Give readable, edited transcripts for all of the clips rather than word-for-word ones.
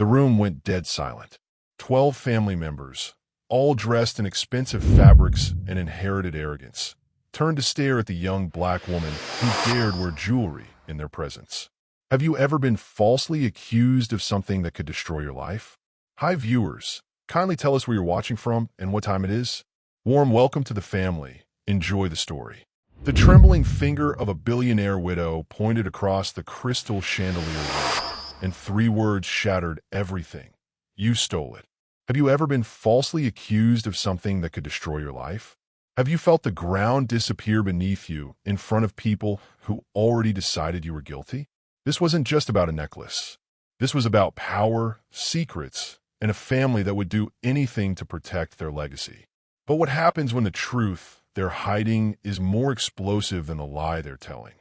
The room went dead silent. 12 family members, all dressed in expensive fabrics and inherited arrogance, turned to stare at the young black woman who dared wear jewelry in their presence. Have you ever been falsely accused of something that could destroy your life? Hi viewers, kindly tell us where you're watching from and what time it is. Warm welcome to the family. Enjoy the story. The trembling finger of a billionaire widow pointed across the crystal chandelier room, and 3 words shattered everything. You stole it. Have you ever been falsely accused of something that could destroy your life? Have you felt the ground disappear beneath you in front of people who already decided you were guilty? This wasn't just about a necklace. This was about power, secrets, and a family that would do anything to protect their legacy. But what happens when the truth they're hiding is more explosive than the lie they're telling?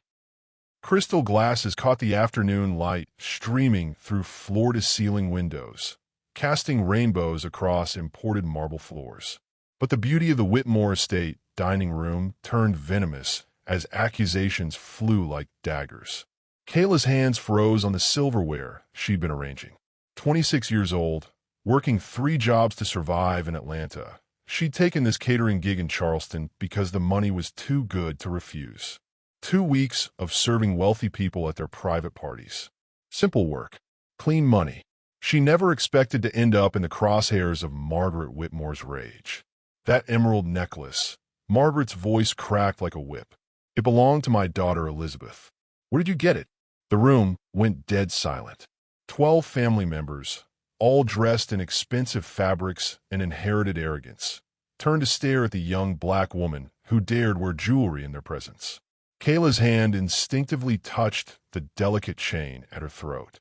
Crystal glasses caught the afternoon light streaming through floor-to-ceiling windows, casting rainbows across imported marble floors. But the beauty of the Whitmore estate dining room turned venomous as accusations flew like daggers. Kayla's hands froze on the silverware she'd been arranging. 26 years old, working 3 jobs to survive in Atlanta, she'd taken this catering gig in Charleston because the money was too good to refuse. 2 weeks of serving wealthy people at their private parties. Simple work, clean money. She never expected to end up in the crosshairs of Margaret Whitmore's rage. That emerald necklace. Margaret's voice cracked like a whip. It belonged to my daughter Elizabeth. Where did you get it? The room went dead silent. 12 family members, all dressed in expensive fabrics and inherited arrogance, turned to stare at the young black woman who dared wear jewelry in their presence. Kayla's hand instinctively touched the delicate chain at her throat.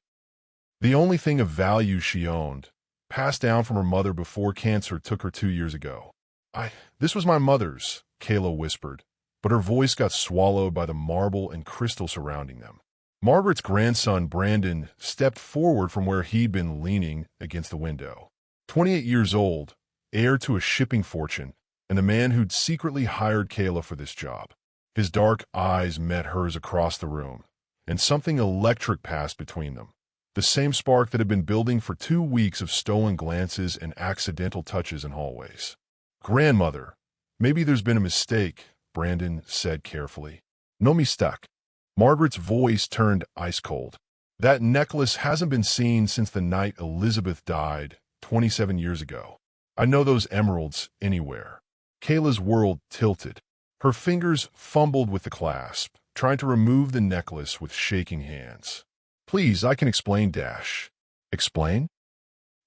The only thing of value she owned, passed down from her mother before cancer took her 2 years ago. This was my mother's, Kayla whispered, but her voice got swallowed by the marble and crystal surrounding them. Margaret's grandson, Brandon, stepped forward from where he'd been leaning against the window. 28 years old, heir to a shipping fortune, and the man who'd secretly hired Kayla for this job. His dark eyes met hers across the room, and something electric passed between them. The same spark that had been building for 2 weeks of stolen glances and accidental touches in hallways. Grandmother, maybe there's been a mistake, Brandon said carefully. No mistake. Margaret's voice turned ice cold. That necklace hasn't been seen since the night Elizabeth died 27 years ago. I know those emeralds anywhere. Kayla's world tilted. Her fingers fumbled with the clasp, trying to remove the necklace with shaking hands. Please, I can explain, Dash. Explain?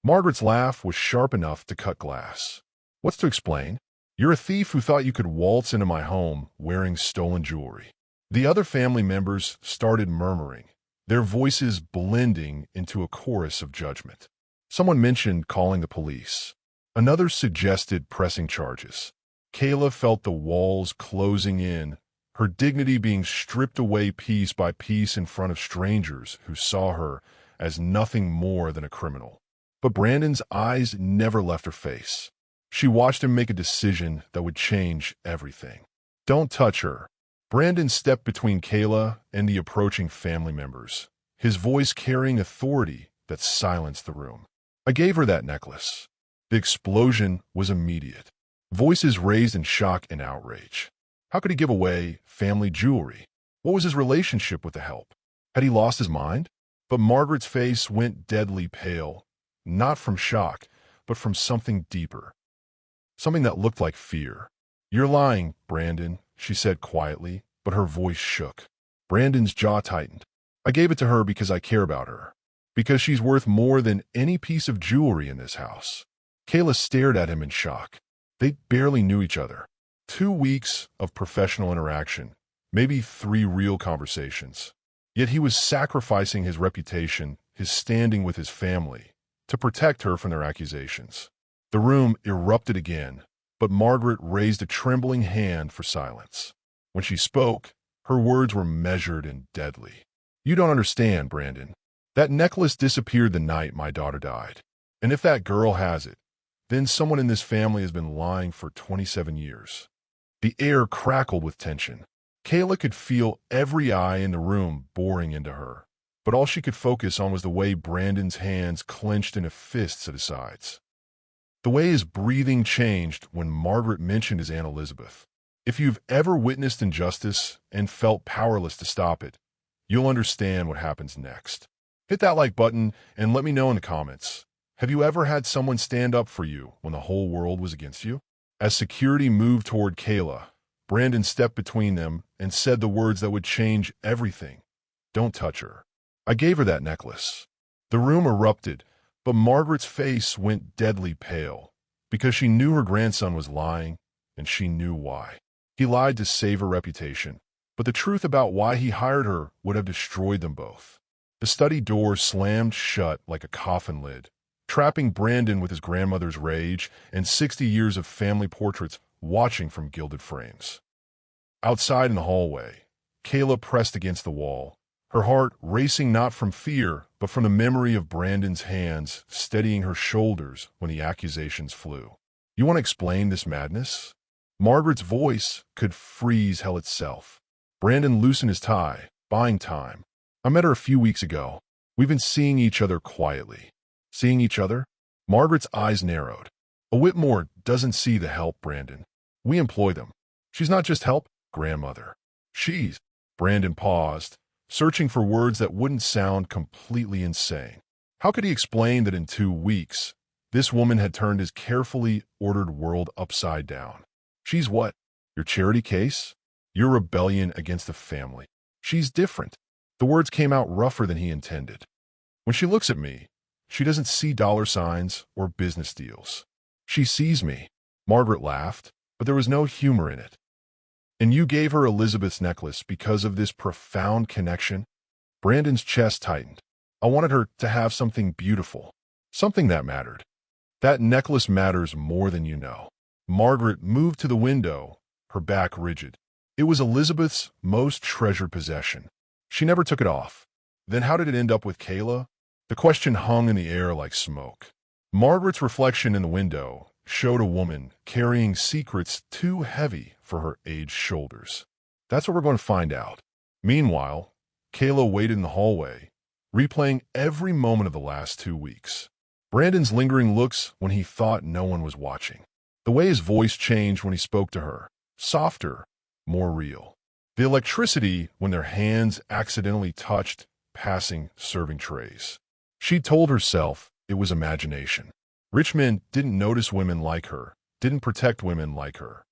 Margaret's laugh was sharp enough to cut glass. What's to explain? You're a thief who thought you could waltz into my home wearing stolen jewelry. The other family members started murmuring, their voices blending into a chorus of judgment. Someone mentioned calling the police. Another suggested pressing charges. Kayla felt the walls closing in, her dignity being stripped away piece by piece in front of strangers who saw her as nothing more than a criminal. But Brandon's eyes never left her face. She watched him make a decision that would change everything. Don't touch her. Brandon stepped between Kayla and the approaching family members, his voice carrying authority that silenced the room. I gave her that necklace. The explosion was immediate. Voices raised in shock and outrage. How could he give away family jewelry? What was his relationship with the help? Had he lost his mind? But Margaret's face went deadly pale, not from shock, but from something deeper. Something that looked like fear. You're lying, Brandon, she said quietly, but her voice shook. Brandon's jaw tightened. I gave it to her because I care about her. Because she's worth more than any piece of jewelry in this house. Kayla stared at him in shock. They barely knew each other. 2 weeks of professional interaction, maybe 3 real conversations. Yet he was sacrificing his reputation, his standing with his family, to protect her from their accusations. The room erupted again, but Margaret raised a trembling hand for silence. When she spoke, her words were measured and deadly. You don't understand, Brandon. That necklace disappeared the night my daughter died. And if that girl has it, then someone in this family has been lying for 27 years. The air crackled with tension. Kayla could feel every eye in the room boring into her. but all she could focus on was the way Brandon's hands clenched into fists at his sides. The way his breathing changed when Margaret mentioned his Aunt Elizabeth. If you've ever witnessed injustice and felt powerless to stop it, you'll understand what happens next. Hit that like button and let me know in the comments. Have you ever had someone stand up for you when the whole world was against you? As security moved toward Kayla, Brandon stepped between them and said the words that would change everything. "Don't touch her." I gave her that necklace. The room erupted, but Margaret's face went deadly pale because she knew her grandson was lying, and she knew why. He lied to save her reputation, but the truth about why he hired her would have destroyed them both. The study door slammed shut like a coffin lid, trapping Brandon with his grandmother's rage and 60 years of family portraits watching from gilded frames. Outside in the hallway, Kayla pressed against the wall, her heart racing not from fear, but from the memory of Brandon's hands steadying her shoulders when the accusations flew. "You want to explain this madness?" Margaret's voice could freeze hell itself. Brandon loosened his tie, buying time. "I met her a few weeks ago. We've been seeing each other quietly." "Seeing each other?" Margaret's eyes narrowed. "A Whitmore doesn't see the help, Brandon. We employ them. She's not just help, grandmother. She's—" Brandon paused, searching for words that wouldn't sound completely insane. How could he explain that in 2 weeks, this woman had turned his carefully ordered world upside down? "She's what? Your charity case? Your rebellion against the family. She's different." The words came out rougher than he intended. "When she looks at me, she doesn't see dollar signs or business deals. She sees me." Margaret laughed, but there was no humor in it. "And you gave her Elizabeth's necklace because of this profound connection?" Brandon's chest tightened. "I wanted her to have something beautiful, something that mattered. That necklace matters more than you know." Margaret moved to the window, her back rigid. It was Elizabeth's most treasured possession. She never took it off. Then how did it end up with Kayla? The question hung in the air like smoke. Margaret's reflection in the window showed a woman carrying secrets too heavy for her aged shoulders. That's what we're going to find out. Meanwhile, Kayla waited in the hallway, replaying every moment of the last 2 weeks. Brandon's lingering looks when he thought no one was watching. The way his voice changed when he spoke to her, softer, more real. The electricity when their hands accidentally touched passing serving trays. She told herself it was imagination. Rich men didn't notice women like her, didn't protect women like her.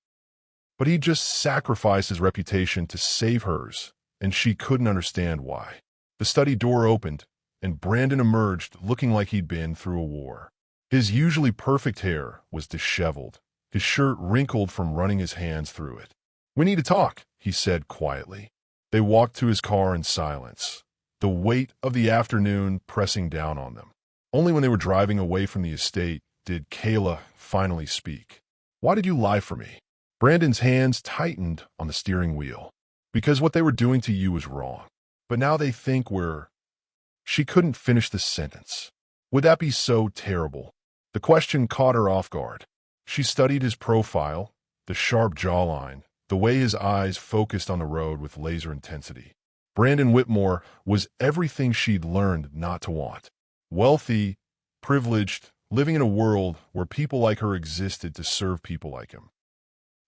But he just sacrificed his reputation to save hers, and she couldn't understand why. The study door opened, and Brandon emerged looking like he'd been through a war. His usually perfect hair was disheveled, his shirt wrinkled from running his hands through it. "We need to talk," he said quietly. They walked to his car in silence, the weight of the afternoon pressing down on them. Only when they were driving away from the estate did Kayla finally speak. "Why did you lie for me?" Brandon's hands tightened on the steering wheel. "Because what they were doing to you was wrong. But now they think we're—" She couldn't finish the sentence. Would that be so terrible? The question caught her off guard. She studied his profile, the sharp jawline, the way his eyes focused on the road with laser intensity. Brandon Whitmore was everything she'd learned not to want. Wealthy, privileged, living in a world where people like her existed to serve people like him.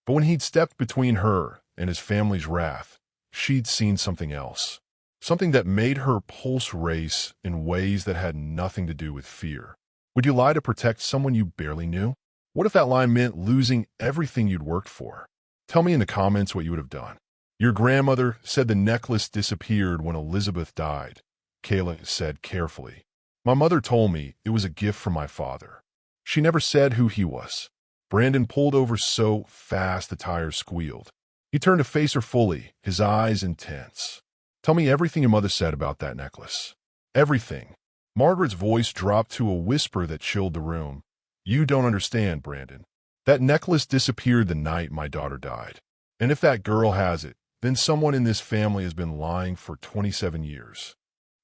But when he'd stepped between her and his family's wrath, she'd seen something else. Something that made her pulse race in ways that had nothing to do with fear. Would you lie to protect someone you barely knew? What if that lie meant losing everything you'd worked for? Tell me in the comments what you would have done. "Your grandmother said the necklace disappeared when Elizabeth died," Kayla said carefully. "My mother told me it was a gift from my father. She never said who he was." Brandon pulled over so fast the tires squealed. He turned to face her fully, his eyes intense. "Tell me everything your mother said about that necklace." "Everything." Margaret's voice dropped to a whisper that chilled the room. "You don't understand, Brandon. That necklace disappeared the night my daughter died. And if that girl has it, then someone in this family has been lying for 27 years.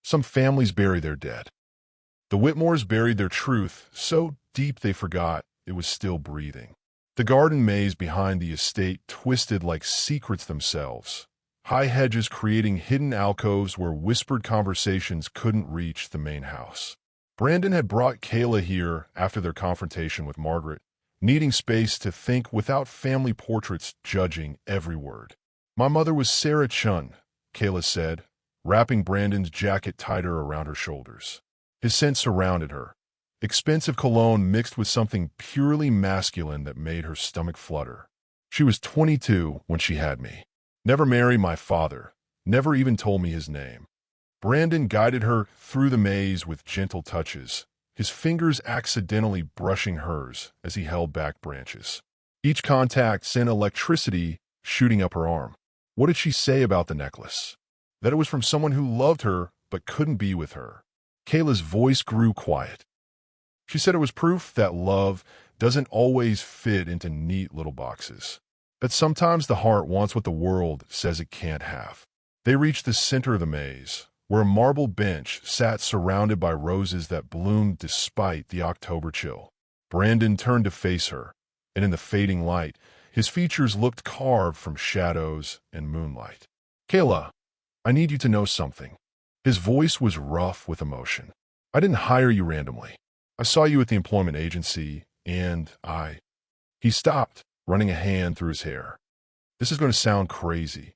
Some families bury their dead. The Whitmores buried their truth so deep they forgot it was still breathing. The garden maze behind the estate twisted like secrets themselves, high hedges creating hidden alcoves where whispered conversations couldn't reach the main house. Brandon had brought Kayla here after their confrontation with Margaret, needing space to think without family portraits judging every word. "My mother was Sarah Chun," Kayla said, wrapping Brandon's jacket tighter around her shoulders. His scent surrounded her, expensive cologne mixed with something purely masculine that made her stomach flutter. "She was 22 when she had me. Never married my father, never even told me his name." Brandon guided her through the maze with gentle touches, his fingers accidentally brushing hers as he held back branches. Each contact sent electricity shooting up her arm. What did she say about the necklace? That it was from someone who loved her but couldn't be with her. Kayla's voice grew quiet. She said it was proof that love doesn't always fit into neat little boxes. That sometimes the heart wants what the world says it can't have. They reached the center of the maze, where a marble bench sat surrounded by roses that bloomed despite the October chill. Brandon turned to face her, and in the fading light, his features looked carved from shadows and moonlight. "Kayla, I need you to know something." His voice was rough with emotion. "I didn't hire you randomly. I saw you at the employment agency, and He stopped, running a hand through his hair. "This is going to sound crazy.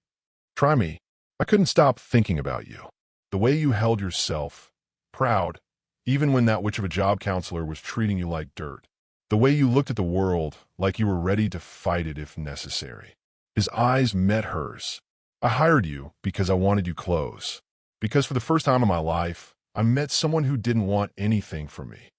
Try me. I couldn't stop thinking about you. The way you held yourself, proud, even when that witch of a job counselor was treating you like dirt. The way you looked at the world like you were ready to fight it if necessary." His eyes met hers. "I hired you because I wanted you close. Because for the first time in my life, I met someone who didn't want anything from me."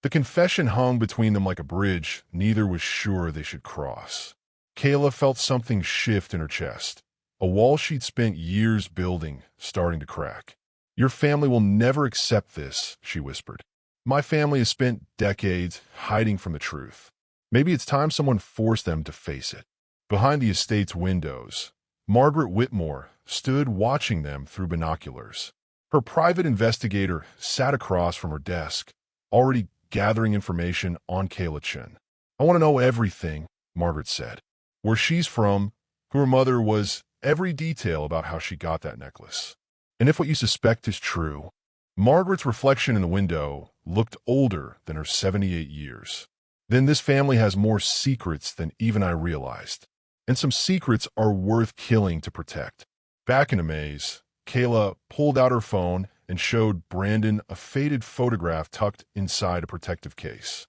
The confession hung between them like a bridge neither was sure they should cross. Kayla felt something shift in her chest, a wall she'd spent years building starting to crack. "Your family will never accept this," she whispered. "My family has spent decades hiding from the truth. Maybe it's time someone forced them to face it." Behind the estate's windows, Margaret Whitmore stood watching them through binoculars. Her private investigator sat across from her desk, already gathering information on Kayla Chen. "I want to know everything," Margaret said. "Where she's from, who her mother was, every detail about how she got that necklace. And if what you suspect is true." Margaret's reflection in the window looked older than her 78 years. "Then this family has more secrets than even I realized. And some secrets are worth killing to protect." Back in a maze, Kayla pulled out her phone and showed Brandon a faded photograph tucked inside a protective case.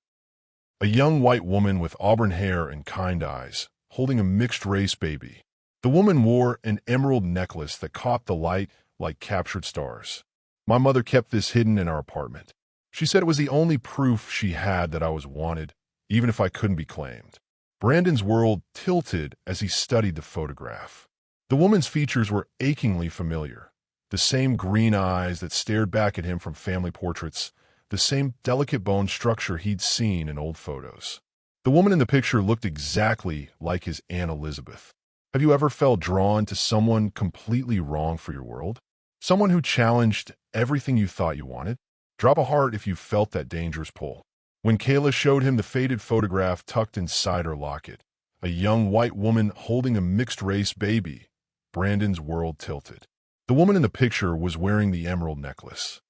A young white woman with auburn hair and kind eyes, holding a mixed-race baby. The woman wore an emerald necklace that caught the light like captured stars. "My mother kept this hidden in our apartment. She said it was the only proof she had that I was wanted, even if I couldn't be claimed." Brandon's world tilted as he studied the photograph. The woman's features were achingly familiar. The same green eyes that stared back at him from family portraits, the same delicate bone structure he'd seen in old photos. The woman in the picture looked exactly like his Aunt Elizabeth. Have you ever felt drawn to someone completely wrong for your world? Someone who challenged everything you thought you wanted? Drop a heart if you felt that dangerous pull. When Kayla showed him the faded photograph tucked inside her locket, a young white woman holding a mixed-race baby, Brandon's world tilted. The woman in the picture was wearing the emerald necklace,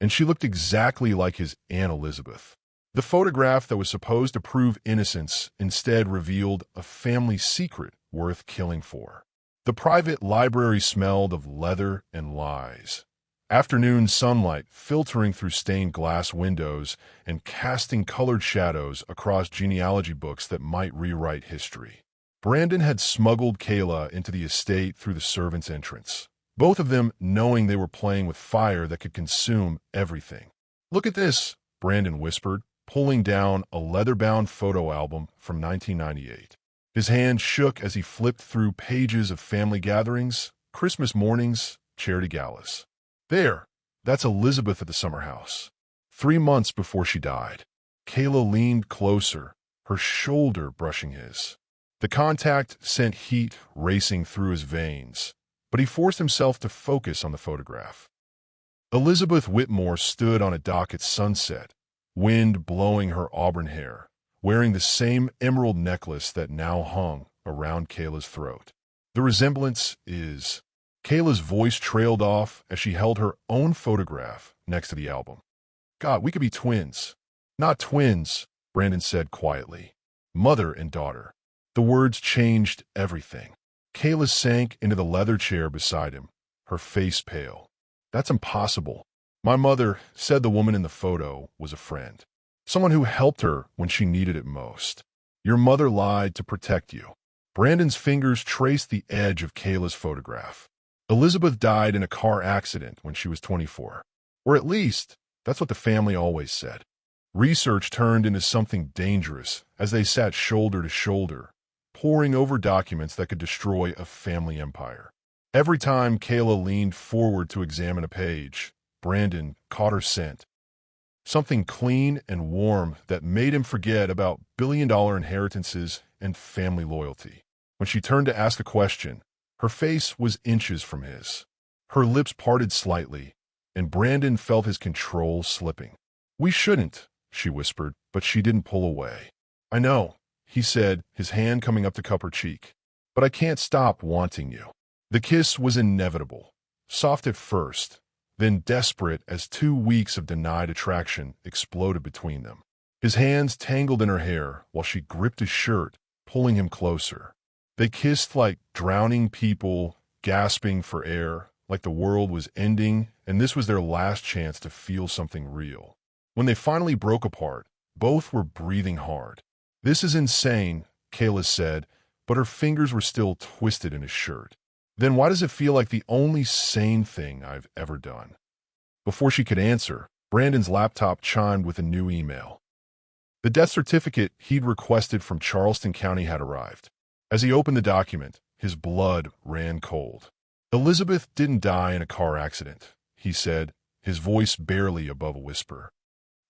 and she looked exactly like his Aunt Elizabeth. The photograph that was supposed to prove innocence instead revealed a family secret worth killing for. The private library smelled of leather and lies. Afternoon sunlight filtering through stained glass windows and casting colored shadows across genealogy books that might rewrite history. Brandon had smuggled Kayla into the estate through the servants' entrance, both of them knowing they were playing with fire that could consume everything. "Look at this," Brandon whispered, pulling down a leather-bound photo album from 1998. His hand shook as he flipped through pages of family gatherings, Christmas mornings, charity galas. "There, that's Elizabeth at the summer house. 3 months before she died." Kayla leaned closer, her shoulder brushing his. The contact sent heat racing through his veins, but he forced himself to focus on the photograph. Elizabeth Whitmore stood on a dock at sunset, wind blowing her auburn hair, wearing the same emerald necklace that now hung around Kayla's throat. The resemblance is... Kayla's voice trailed off as she held her own photograph next to the album. God, we could be twins. Not twins, Brandon said quietly. Mother and daughter. The words changed everything. Kayla sank into the leather chair beside him, her face pale. That's impossible. My mother, said the woman in the photo, was a friend. Someone who helped her when she needed it most. Your mother lied to protect you. Brandon's fingers traced the edge of Kayla's photograph. Elizabeth died in a car accident when she was 24. Or at least, that's what the family always said. Research turned into something dangerous as they sat shoulder to shoulder, poring over documents that could destroy a family empire. Every time Kayla leaned forward to examine a page, Brandon caught her scent. Something clean and warm that made him forget about billion-dollar inheritances and family loyalty. When she turned to ask a question, her face was inches from his. Her lips parted slightly, and Brandon felt his control slipping. We shouldn't, she whispered, but she didn't pull away. I know, he said, his hand coming up to cup her cheek. But I can't stop wanting you. The kiss was inevitable, soft at first, then desperate as 2 weeks of denied attraction exploded between them. His hands tangled in her hair while she gripped his shirt, pulling him closer. They kissed like drowning people, gasping for air, like the world was ending, and this was their last chance to feel something real. When they finally broke apart, both were breathing hard. This is insane, Kayla said, but her fingers were still twisted in his shirt. Then why does it feel like the only sane thing I've ever done? Before she could answer, Brandon's laptop chimed with a new email. The death certificate he'd requested from Charleston County had arrived. As he opened the document, his blood ran cold. Elizabeth didn't die in a car accident, he said, his voice barely above a whisper.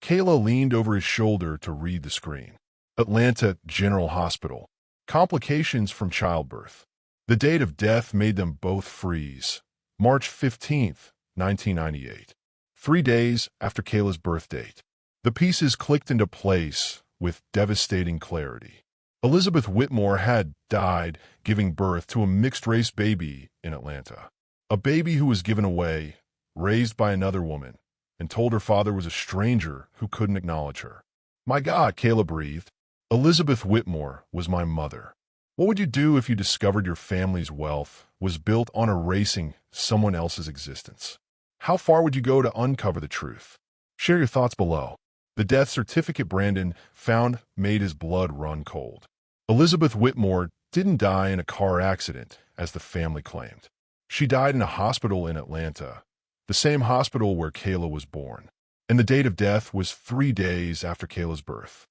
Kayla leaned over his shoulder to read the screen. Atlanta General Hospital. Complications from childbirth. The date of death made them both freeze. March 15th, 1998. 3 days after Kayla's birth date. The pieces clicked into place with devastating clarity. Elizabeth Whitmore had died giving birth to a mixed-race baby in Atlanta. A baby who was given away, raised by another woman, and told her father was a stranger who couldn't acknowledge her. My God, Kayla breathed. Elizabeth Whitmore was my mother. What would you do if you discovered your family's wealth was built on erasing someone else's existence? How far would you go to uncover the truth? Share your thoughts below. The death certificate Brandon found made his blood run cold. Elizabeth Whitmore didn't die in a car accident, as the family claimed. She died in a hospital in Atlanta, the same hospital where Kayla was born, and the date of death was 3 days after Kayla's birth.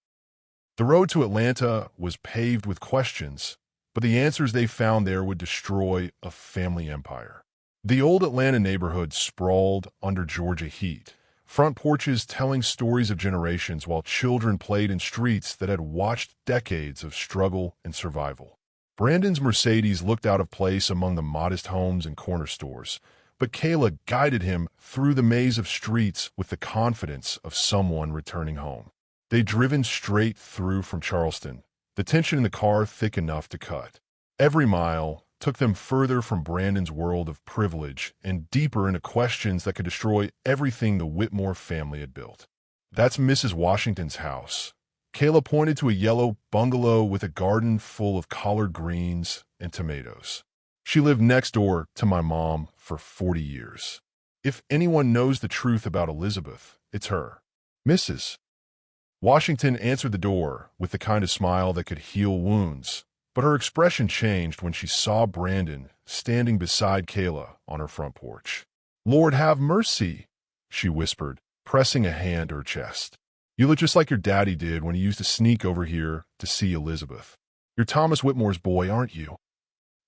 The road to Atlanta was paved with questions, but the answers they found there would destroy a family empire. The old Atlanta neighborhood sprawled under Georgia heat, front porches telling stories of generations while children played in streets that had watched decades of struggle and survival. Brandon's Mercedes looked out of place among the modest homes and corner stores, but Kayla guided him through the maze of streets with the confidence of someone returning home. They'd driven straight through from Charleston, the tension in the car thick enough to cut. Every mile took them further from Brandon's world of privilege and deeper into questions that could destroy everything the Whitmore family had built. That's Mrs. Washington's house. Kayla pointed to a yellow bungalow with a garden full of collard greens and tomatoes. She lived next door to my mom for 40 years. If anyone knows the truth about Elizabeth, it's her. Mrs. Washington answered the door with the kind of smile that could heal wounds, but her expression changed when she saw Brandon standing beside Kayla on her front porch. Lord have mercy, she whispered, pressing a hand to her chest. You look just like your daddy did when he used to sneak over here to see Elizabeth. You're Thomas Whitmore's boy, aren't you?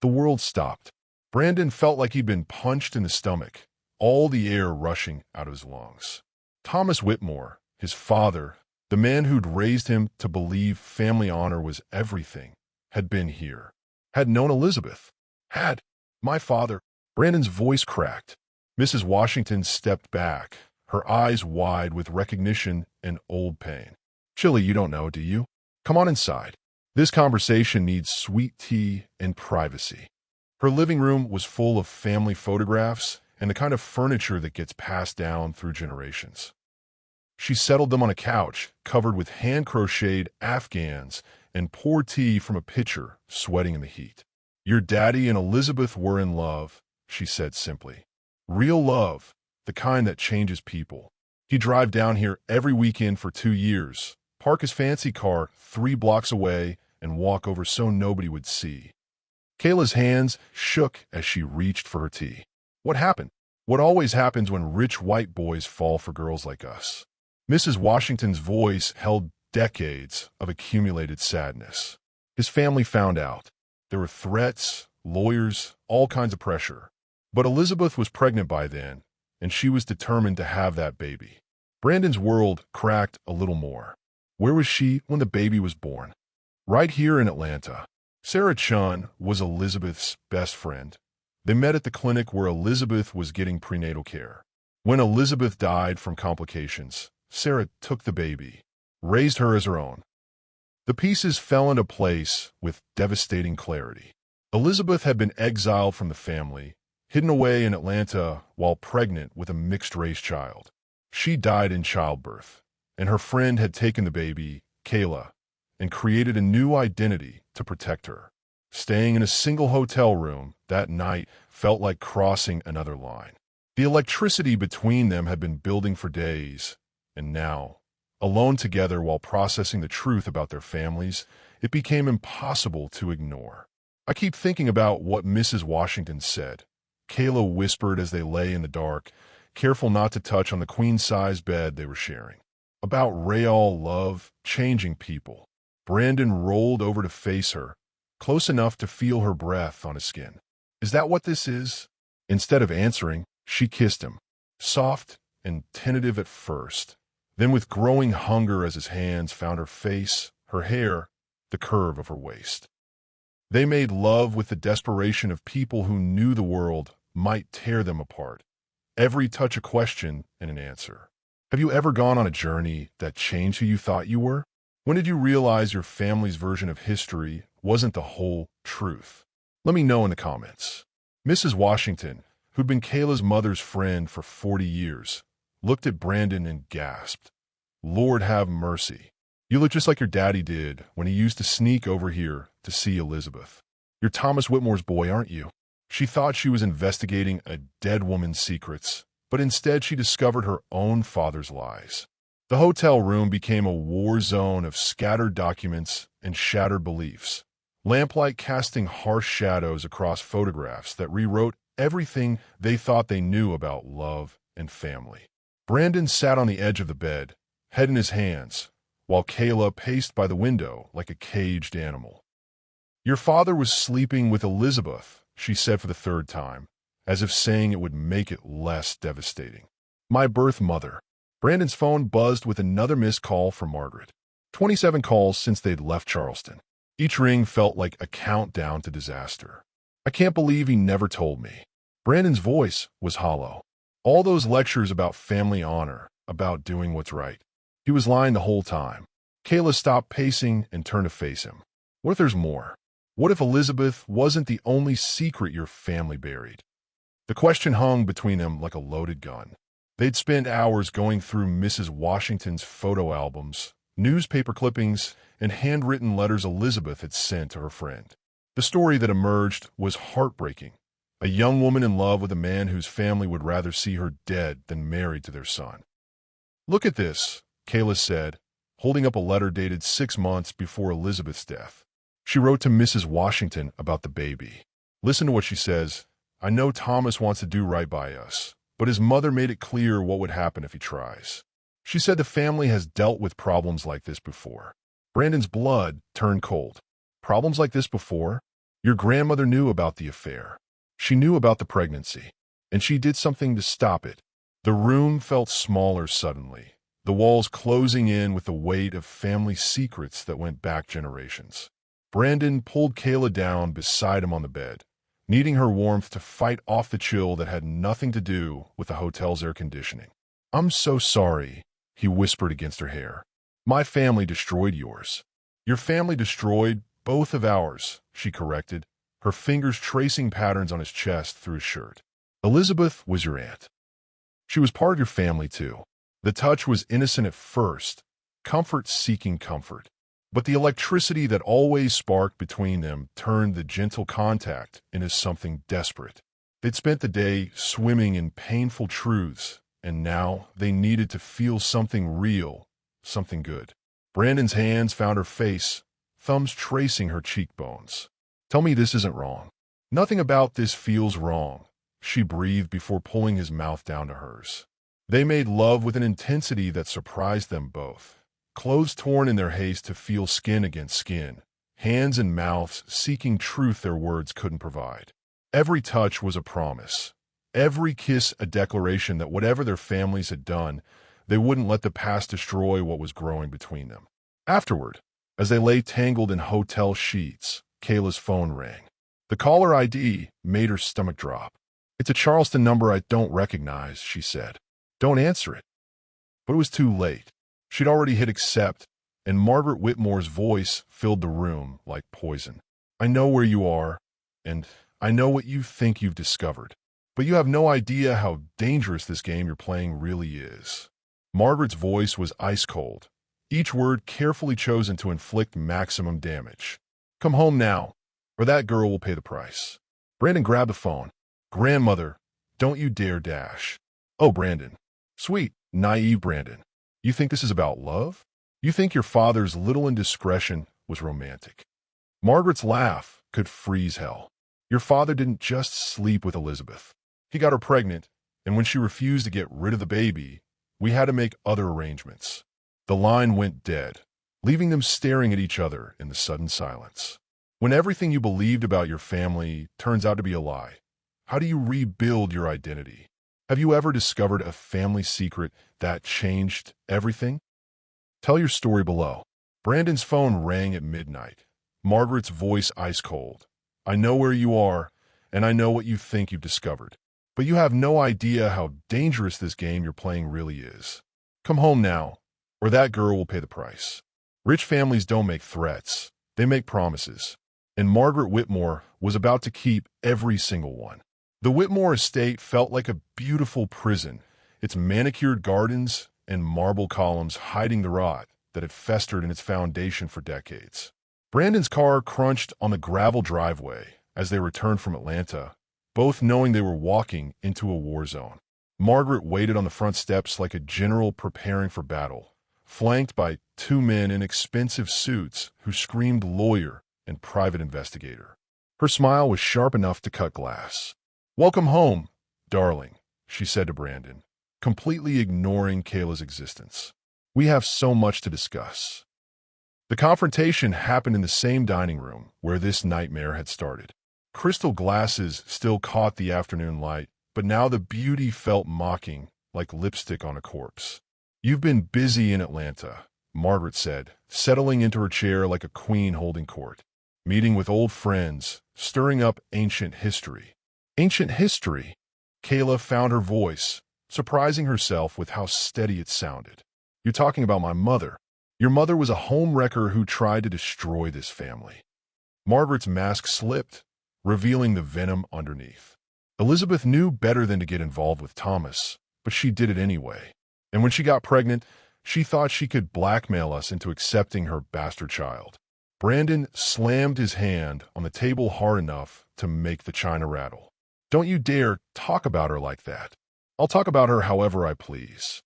The world stopped. Brandon felt like he'd been punched in the stomach, all the air rushing out of his lungs. Thomas Whitmore, his father, the man who'd raised him to believe family honor was everything, had been here, had known Elizabeth, had my father. Brandon's voice cracked. Mrs. Washington stepped back, her eyes wide with recognition and old pain. Chilly, you don't know, do you? Come on inside. This conversation needs sweet tea and privacy. Her living room was full of family photographs and the kind of furniture that gets passed down through generations. She settled them on a couch covered with hand-crocheted Afghans and poured tea from a pitcher, sweating in the heat. "Your daddy and Elizabeth were in love," she said simply. "Real love, the kind that changes people. He'd drive down here every weekend for 2 years, park his fancy car 3 blocks away, and walk over so nobody would see." Kayla's hands shook as she reached for her tea. "What happened?" "What always happens when rich white boys fall for girls like us." Mrs. Washington's voice held decades of accumulated sadness. "His family found out. There were threats, lawyers, all kinds of pressure. But Elizabeth was pregnant by then, and she was determined to have that baby." Brandon's world cracked a little more. Where was she when the baby was born? Right here in Atlanta. Sarah Chun was Elizabeth's best friend. They met at the clinic where Elizabeth was getting prenatal care. When Elizabeth died from complications, Sarah took the baby, raised her as her own. The pieces fell into place with devastating clarity. Elizabeth had been exiled from the family, hidden away in Atlanta while pregnant with a mixed-race child. She died in childbirth, and her friend had taken the baby, Kayla, and created a new identity to protect her. Staying in a single hotel room that night felt like crossing another line. The electricity between them had been building for days, and now, alone together while processing the truth about their families, it became impossible to ignore. "I keep thinking about what Mrs. Washington said," Kayla whispered as they lay in the dark, careful not to touch on the queen-size bed they were sharing. "About real love changing people." Brandon rolled over to face her, close enough to feel her breath on his skin. "Is that what this is?" Instead of answering, she kissed him, soft and tentative at first, then with growing hunger as his hands found her face, her hair, the curve of her waist. They made love with the desperation of people who knew the world might tear them apart. Every touch a question and an answer. Have you ever gone on a journey that changed who you thought you were? When did you realize your family's version of history wasn't the whole truth? Let me know in the comments. Mrs. Washington, who'd been Kayla's mother's friend for 40 years, looked at Brandon and gasped. "Lord have mercy. You look just like your daddy did when he used to sneak over here to see Elizabeth. You're Thomas Whitmore's boy, aren't you?" She thought she was investigating a dead woman's secrets, but instead she discovered her own father's lies. The hotel room became a war zone of scattered documents and shattered beliefs, lamplight casting harsh shadows across photographs that rewrote everything they thought they knew about love and family. Brandon sat on the edge of the bed, head in his hands, while Kayla paced by the window like a caged animal. "Your father was sleeping with Elizabeth," she said for the third time, as if saying it would make it less devastating. "My birth mother." Brandon's phone buzzed with another missed call from Margaret. 27 calls since they'd left Charleston. Each ring felt like a countdown to disaster. "I can't believe he never told me." Brandon's voice was hollow. All those lectures about family honor, about doing what's right. He was lying the whole time. Kayla stopped pacing and turned to face him. "What if there's more? What if Elizabeth wasn't the only secret your family buried?" The question hung between them like a loaded gun. They'd spent hours going through Mrs. Washington's photo albums, newspaper clippings, and handwritten letters Elizabeth had sent to her friend. The story that emerged was heartbreaking. A young woman in love with a man whose family would rather see her dead than married to their son. "Look at this," Kayla said, holding up a letter dated 6 months before Elizabeth's death. She wrote to Mrs. Washington about the baby. Listen to what she says. "I know Thomas wants to do right by us, but his mother made it clear what would happen if he tries." She said the family has dealt with problems like this before. Brandon's blood turned cold. "Problems like this before? Your grandmother knew about the affair. She knew about the pregnancy, and she did something to stop it." The room felt smaller suddenly, the walls closing in with the weight of family secrets that went back generations. Brandon pulled Kayla down beside him on the bed, needing her warmth to fight off the chill that had nothing to do with the hotel's air conditioning. "I'm so sorry," he whispered against her hair. "My family destroyed yours." "Your family destroyed both of ours," she corrected, her fingers tracing patterns on his chest through his shirt. Elizabeth was your aunt. She was part of your family, too. The touch was innocent at first, comfort seeking comfort. But the electricity that always sparked between them turned the gentle contact into something desperate. They'd spent the day swimming in painful truths, and now they needed to feel something real, something good. Brandon's hands found her face, thumbs tracing her cheekbones. Tell me this isn't wrong. Nothing about this feels wrong, she breathed before pulling his mouth down to hers. They made love with an intensity that surprised them both. Clothes torn in their haste to feel skin against skin, hands and mouths seeking truth their words couldn't provide. Every touch was a promise, every kiss a declaration that whatever their families had done, they wouldn't let the past destroy what was growing between them. Afterward, as they lay tangled in hotel sheets, Kayla's phone rang. The caller ID made her stomach drop. "It's a Charleston number I don't recognize," she said. "Don't answer it." But it was too late. She'd already hit accept, and Margaret Whitmore's voice filled the room like poison. "I know where you are, and I know what you think you've discovered, but you have no idea how dangerous this game you're playing really is." Margaret's voice was ice cold, each word carefully chosen to inflict maximum damage. "Come home now, or that girl will pay the price." Brandon grabbed the phone. "Grandmother, don't you dare dash." "Oh, Brandon. Sweet, naive Brandon. You think this is about love? You think your father's little indiscretion was romantic?" Margaret's laugh could freeze hell. "Your father didn't just sleep with Elizabeth. He got her pregnant, and when she refused to get rid of the baby, we had to make other arrangements." The line went dead, leaving them staring at each other in the sudden silence. When everything you believed about your family turns out to be a lie, how do you rebuild your identity? Have you ever discovered a family secret that changed everything? Tell your story below. Brandon's phone rang at midnight. Margaret's voice ice cold. "I know where you are, and I know what you think you've discovered. But you have no idea how dangerous this game you're playing really is. Come home now, or that girl will pay the price." Rich families don't make threats. They make promises. And Margaret Whitmore was about to keep every single one. The Whitmore estate felt like a beautiful prison, its manicured gardens and marble columns hiding the rot that had festered in its foundation for decades. Brandon's car crunched on the gravel driveway as they returned from Atlanta, both knowing they were walking into a war zone. Margaret waited on the front steps like a general preparing for battle, flanked by two men in expensive suits who screamed lawyer and private investigator. Her smile was sharp enough to cut glass. "Welcome home, darling," she said to Brandon, completely ignoring Kayla's existence. "We have so much to discuss." The confrontation happened in the same dining room where this nightmare had started. Crystal glasses still caught the afternoon light, but now the beauty felt mocking, like lipstick on a corpse. "You've been busy in Atlanta," Margaret said, settling into her chair like a queen holding court. "Meeting with old friends, stirring up ancient history." "Ancient history?" Kayla found her voice, surprising herself with how steady it sounded. "You're talking about my mother. Your mother was a homewrecker who tried to destroy this family." Margaret's mask slipped, revealing the venom underneath. Elizabeth knew better than to get involved with Thomas, but she did it anyway. And when she got pregnant, she thought she could blackmail us into accepting her bastard child. Brandon slammed his hand on the table hard enough to make the china rattle. "Don't you dare talk about her like that. I'll talk about her however I please.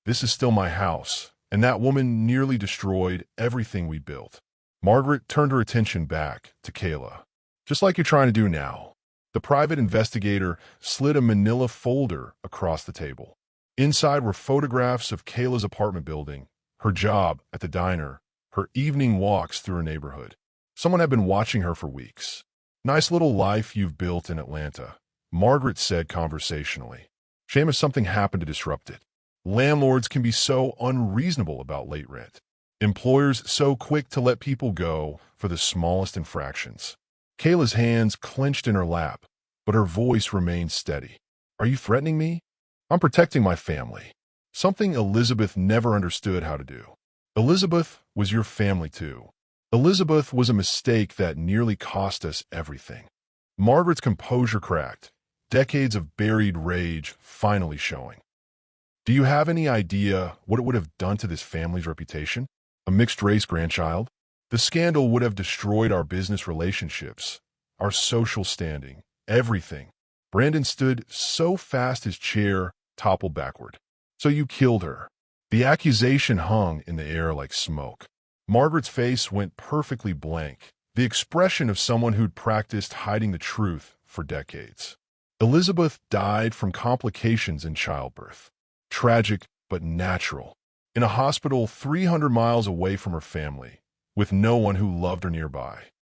This is still my house, and that woman nearly destroyed everything we built." Margaret turned her attention back to Kayla. "Just like you're trying to do now." The private investigator slid a manila folder across the table. Inside were photographs of Kayla's apartment building, her job at the diner, her evening walks through her neighborhood. Someone had been watching her for weeks. "Nice little life you've built in Atlanta," Margaret said conversationally. "Shame if something happened to disrupt it. Landlords can be so unreasonable about late rent. Employers so quick to let people go for the smallest infractions." Kayla's hands clenched in her lap, but her voice remained steady. "Are you threatening me? I'm protecting my family." Something Elizabeth never understood how to do. Elizabeth was your family too. Elizabeth was a mistake that nearly cost us everything. Margaret's composure cracked, decades of buried rage finally showing. Do you have any idea what it would have done to this family's reputation? A mixed-race grandchild? The scandal would have destroyed our business relationships, our social standing, everything. Brandon stood so fast his chair toppled backward. So you killed her. The accusation hung in the air like smoke. Margaret's face went perfectly blank, the expression of someone who'd practiced hiding the truth for decades. Elizabeth died from complications in childbirth. Tragic, but natural. In a hospital 300 miles away from her family, with no one who loved her nearby.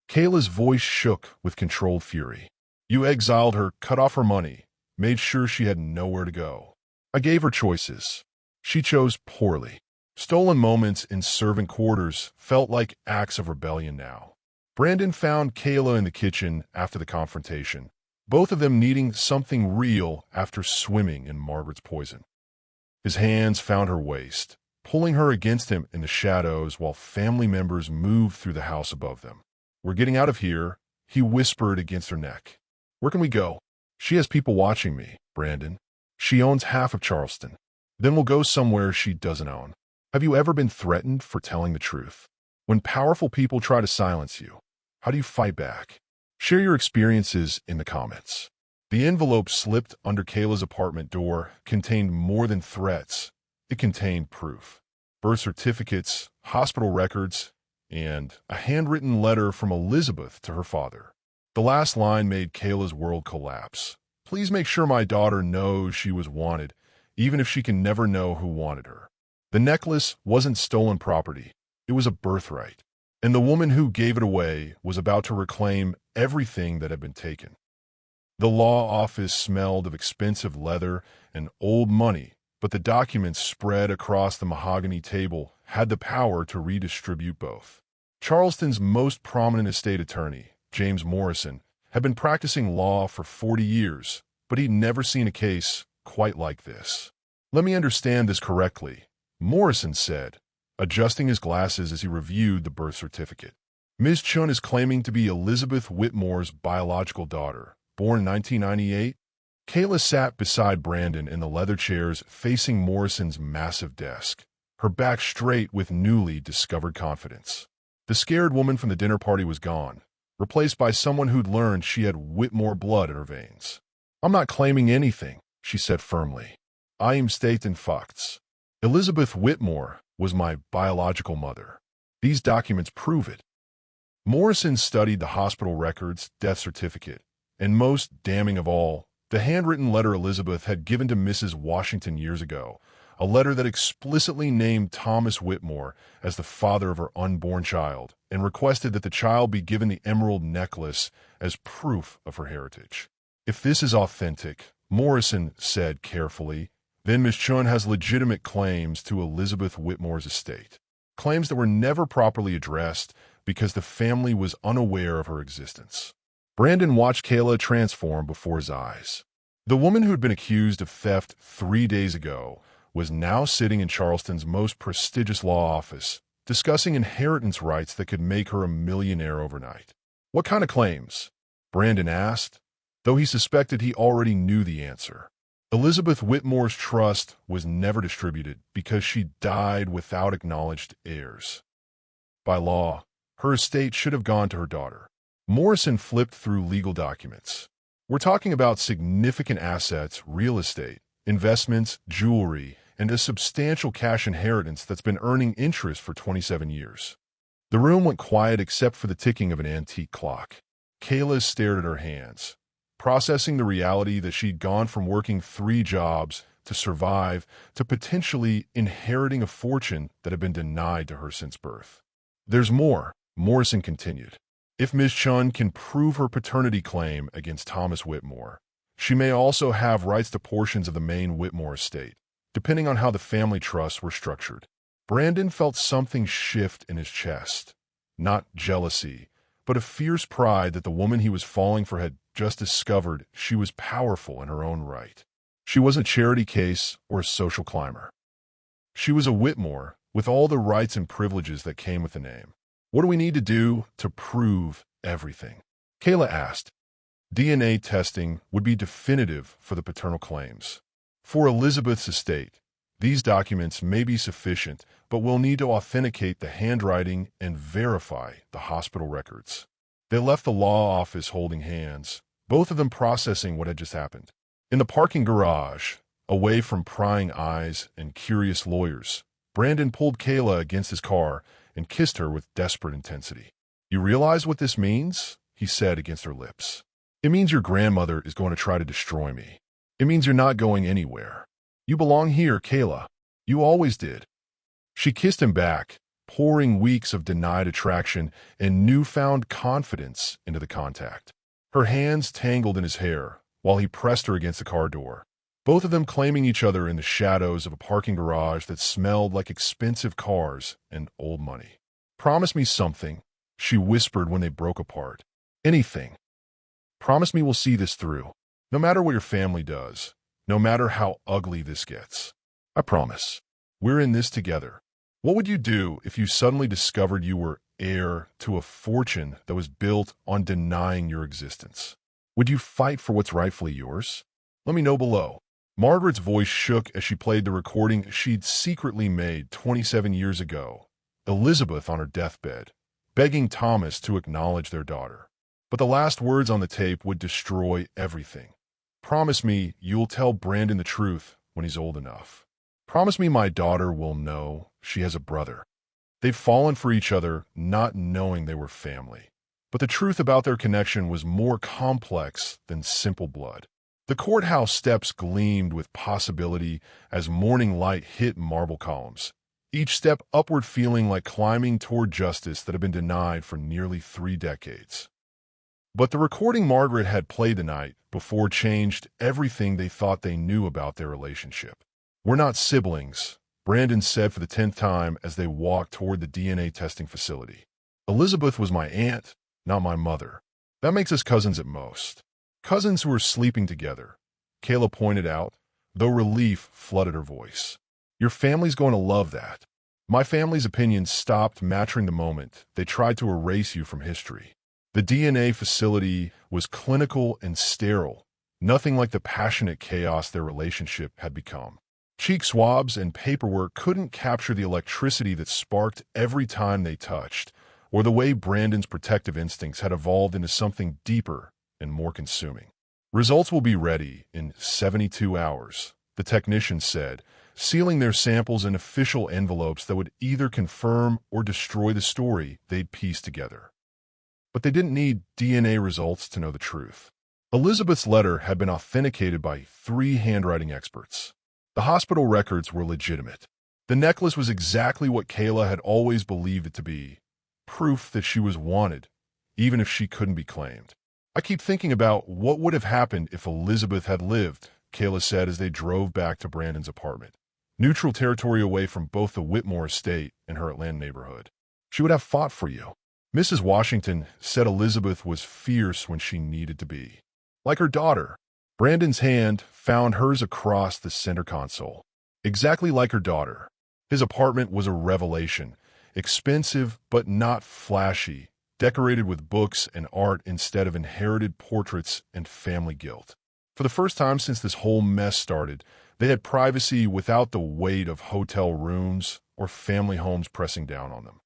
Kayla's voice shook with controlled fury. You exiled her, cut off her money, made sure she had nowhere to go. I gave her choices. She chose poorly. Stolen moments in servant quarters felt like acts of rebellion now. Brandon found Kayla in the kitchen after the confrontation, both of them needing something real after swimming in Margaret's poison. His hands found her waist, pulling her against him in the shadows while family members moved through the house above them. We're getting out of here, he whispered against her neck. Where can we go? She has people watching me, Brandon. She owns half of Charleston. Then we'll go somewhere she doesn't own. Have you ever been threatened for telling the truth? When powerful people try to silence you, how do you fight back? Share your experiences in the comments. The envelope slipped under Kayla's apartment door contained more than threats. It contained proof. Birth certificates, hospital records, and a handwritten letter from Elizabeth to her father. The last line made Kayla's world collapse. Please make sure my daughter knows she was wanted, even if she can never know who wanted her. The necklace wasn't stolen property. It was a birthright. And the woman who gave it away was about to reclaim everything that had been taken. The law office smelled of expensive leather and old money, but the documents spread across the mahogany table had the power to redistribute both. Charleston's most prominent estate attorney, James Morrison, had been practicing law for 40 years, but he'd never seen a case quite like this. Let me understand this correctly, Morrison said, adjusting his glasses as he reviewed the birth certificate. Ms. Chun is claiming to be Elizabeth Whitmore's biological daughter, born in 1998. Kayla sat beside Brandon in the leather chairs facing Morrison's massive desk, her back straight with newly discovered confidence. The scared woman from the dinner party was gone, replaced by someone who'd learned she had Whitmore blood in her veins. I'm not claiming anything, she said firmly. I am stating facts. Elizabeth Whitmore was my biological mother. These documents prove it. Morrison studied the hospital records, death certificate, and most damning of all, the handwritten letter Elizabeth had given to Mrs. Washington years ago, a letter that explicitly named Thomas Whitmore as the father of her unborn child and requested that the child be given the emerald necklace as proof of her heritage. If this is authentic, Morrison said carefully, then Miss Chun has legitimate claims to Elizabeth Whitmore's estate. Claims that were never properly addressed because the family was unaware of her existence. Brandon watched Kayla transform before his eyes. The woman who'd been accused of theft 3 days ago was now sitting in Charleston's most prestigious law office, discussing inheritance rights that could make her a millionaire overnight. What kind of claims? Brandon asked, though he suspected he already knew the answer. Elizabeth Whitmore's trust was never distributed because she died without acknowledged heirs. By law, her estate should have gone to her daughter. Morrison flipped through legal documents. We're talking about significant assets, real estate, investments, jewelry, and a substantial cash inheritance that's been earning interest for 27 years. The room went quiet except for the ticking of an antique clock. Kayla stared at her hands, processing the reality that she'd gone from working 3 jobs to survive to potentially inheriting a fortune that had been denied to her since birth. There's more, Morrison continued. If Ms. Chun can prove her paternity claim against Thomas Whitmore, she may also have rights to portions of the main Whitmore estate, depending on how the family trusts were structured. Brandon felt something shift in his chest. Not jealousy, but a fierce pride that the woman he was falling for had just discovered she was powerful in her own right. She wasn't a charity case or a social climber. She was a Whitmore with all the rights and privileges that came with the name. What do we need to do to prove everything? Kayla asked. DNA testing would be definitive for the paternal claims. For Elizabeth's estate, these documents may be sufficient, but we'll need to authenticate the handwriting and verify the hospital records. They left the law office holding hands, both of them processing what had just happened. In the parking garage, away from prying eyes and curious lawyers, Brandon pulled Kayla against his car and kissed her with desperate intensity. "You realize what this means?" he said against her lips. "It means your grandmother is going to try to destroy me. It means you're not going anywhere. You belong here, Kayla. You always did." She kissed him back, pouring weeks of denied attraction and newfound confidence into the contact. Her hands tangled in his hair while he pressed her against the car door, both of them claiming each other in the shadows of a parking garage that smelled like expensive cars and old money. "Promise me something," she whispered when they broke apart. "Anything. Promise me we'll see this through, no matter what your family does, no matter how ugly this gets. I promise. We're in this together." What would you do if you suddenly discovered you were heir to a fortune that was built on denying your existence? Would you fight for what's rightfully yours? Let me know below. Margaret's voice shook as she played the recording she'd secretly made 27 years ago, Elizabeth on her deathbed, begging Thomas to acknowledge their daughter. But the last words on the tape would destroy everything. "Promise me you'll tell Brandon the truth when he's old enough. Promise me my daughter will know she has a brother." They'd fallen for each other, not knowing they were family. But the truth about their connection was more complex than simple blood. The courthouse steps gleamed with possibility as morning light hit marble columns, each step upward feeling like climbing toward justice that had been denied for nearly 3 decades. But the recording Margaret had played the night before changed everything they thought they knew about their relationship. "We're not siblings," Brandon said for the 10th time as they walked toward the DNA testing facility. "Elizabeth was my aunt, not my mother. That makes us cousins at most. Cousins who are sleeping together," Kayla pointed out, though relief flooded her voice. "Your family's going to love that." "My family's opinions stopped matching the moment they tried to erase you from history." The DNA facility was clinical and sterile, nothing like the passionate chaos their relationship had become. Cheek swabs and paperwork couldn't capture the electricity that sparked every time they touched, or the way Brandon's protective instincts had evolved into something deeper and more consuming. "Results will be ready in 72 hours, the technician said, sealing their samples in official envelopes that would either confirm or destroy the story they'd pieced together. But they didn't need DNA results to know the truth. Elizabeth's letter had been authenticated by 3 handwriting experts. The hospital records were legitimate. The necklace was exactly what Kayla had always believed it to be, proof that she was wanted, even if she couldn't be claimed. "I keep thinking about what would have happened if Elizabeth had lived," Kayla said as they drove back to Brandon's apartment, neutral territory away from both the Whitmore estate and her Atlanta neighborhood. "She would have fought for you." Mrs. Washington said Elizabeth was fierce when she needed to be. Like her daughter. Brandon's hand found hers across the center console. Exactly like her daughter. His apartment was a revelation, expensive but not flashy, decorated with books and art instead of inherited portraits and family guilt. For the first time since this whole mess started, they had privacy without the weight of hotel rooms or family homes pressing down on them.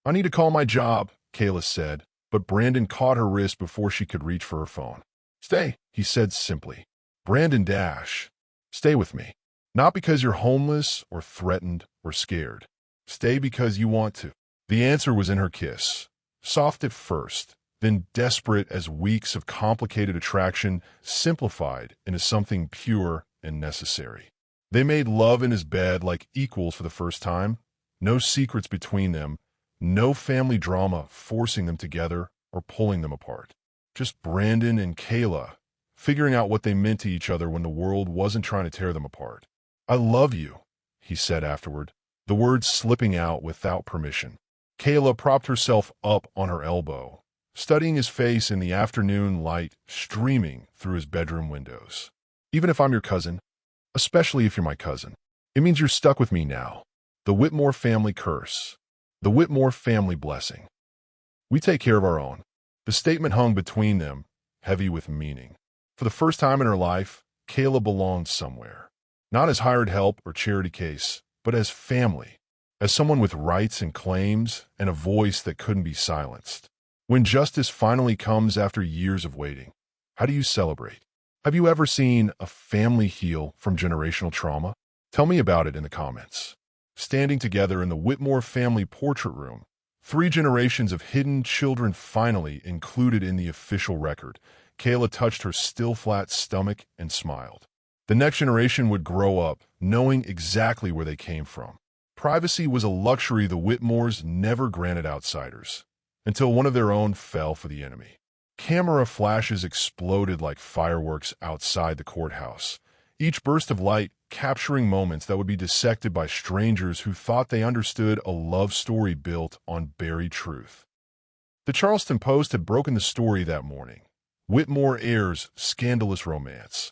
"I need to call my job," Kayla said, but Brandon caught her wrist before she could reach for her phone. "Stay," he said simply. "Brandon Dash, stay with me. Not because you're homeless or threatened or scared. Stay because you want to." The answer was in her kiss, soft at first, then desperate as weeks of complicated attraction simplified into something pure and necessary. They made love in his bed like equals for the first time, no secrets between them, no family drama forcing them together or pulling them apart. Just Brandon and Kayla, figuring out what they meant to each other when the world wasn't trying to tear them apart. "I love you," he said afterward, the words slipping out without permission. Kayla propped herself up on her elbow, studying his face in the afternoon light streaming through his bedroom windows. "Even if I'm your cousin, especially if you're my cousin, it means you're stuck with me now. The Whitmore family curse. The Whitmore family blessing. We take care of our own. The statement hung between them, heavy with meaning. For the first time in her life, Kayla belonged somewhere. Not as hired help or charity case, but as family. As someone with rights and claims and a voice that couldn't be silenced. When justice finally comes after years of waiting, how do you celebrate? Have you ever seen a family heal from generational trauma? Tell me about it in the comments. Standing together in the Whitmore family portrait room, 3 generations of hidden children finally included in the official record. Kayla touched her still flat stomach and smiled. The next generation would grow up knowing exactly where they came from. Privacy was a luxury the Whitmores never granted outsiders, until one of their own fell for the enemy. Camera flashes exploded like fireworks outside the courthouse, each burst of light capturing moments that would be dissected by strangers who thought they understood a love story built on buried truth. The Charleston Post had broken the story that morning. Whitmore heirs' scandalous romance.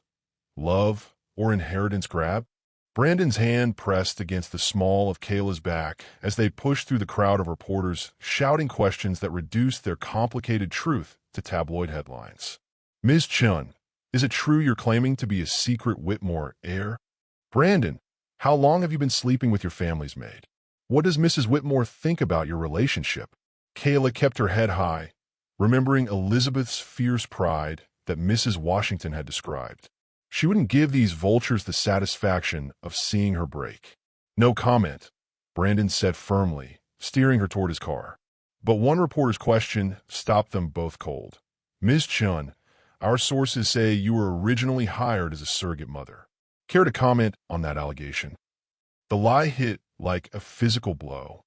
Love or inheritance grab? Brandon's hand pressed against the small of Kayla's back as they pushed through the crowd of reporters, shouting questions that reduced their complicated truth to tabloid headlines. Ms. Chun, is it true you're claiming to be a secret Whitmore heir? Brandon, how long have you been sleeping with your family's maid? What does Mrs. Whitmore think about your relationship? Kayla kept her head high, remembering Elizabeth's fierce pride that Mrs. Washington had described. She wouldn't give these vultures the satisfaction of seeing her break. No comment, Brandon said firmly, steering her toward his car. But one reporter's question stopped them both cold. Ms. Chun, our sources say you were originally hired as a surrogate mother. Care to comment on that allegation? The lie hit like a physical blow.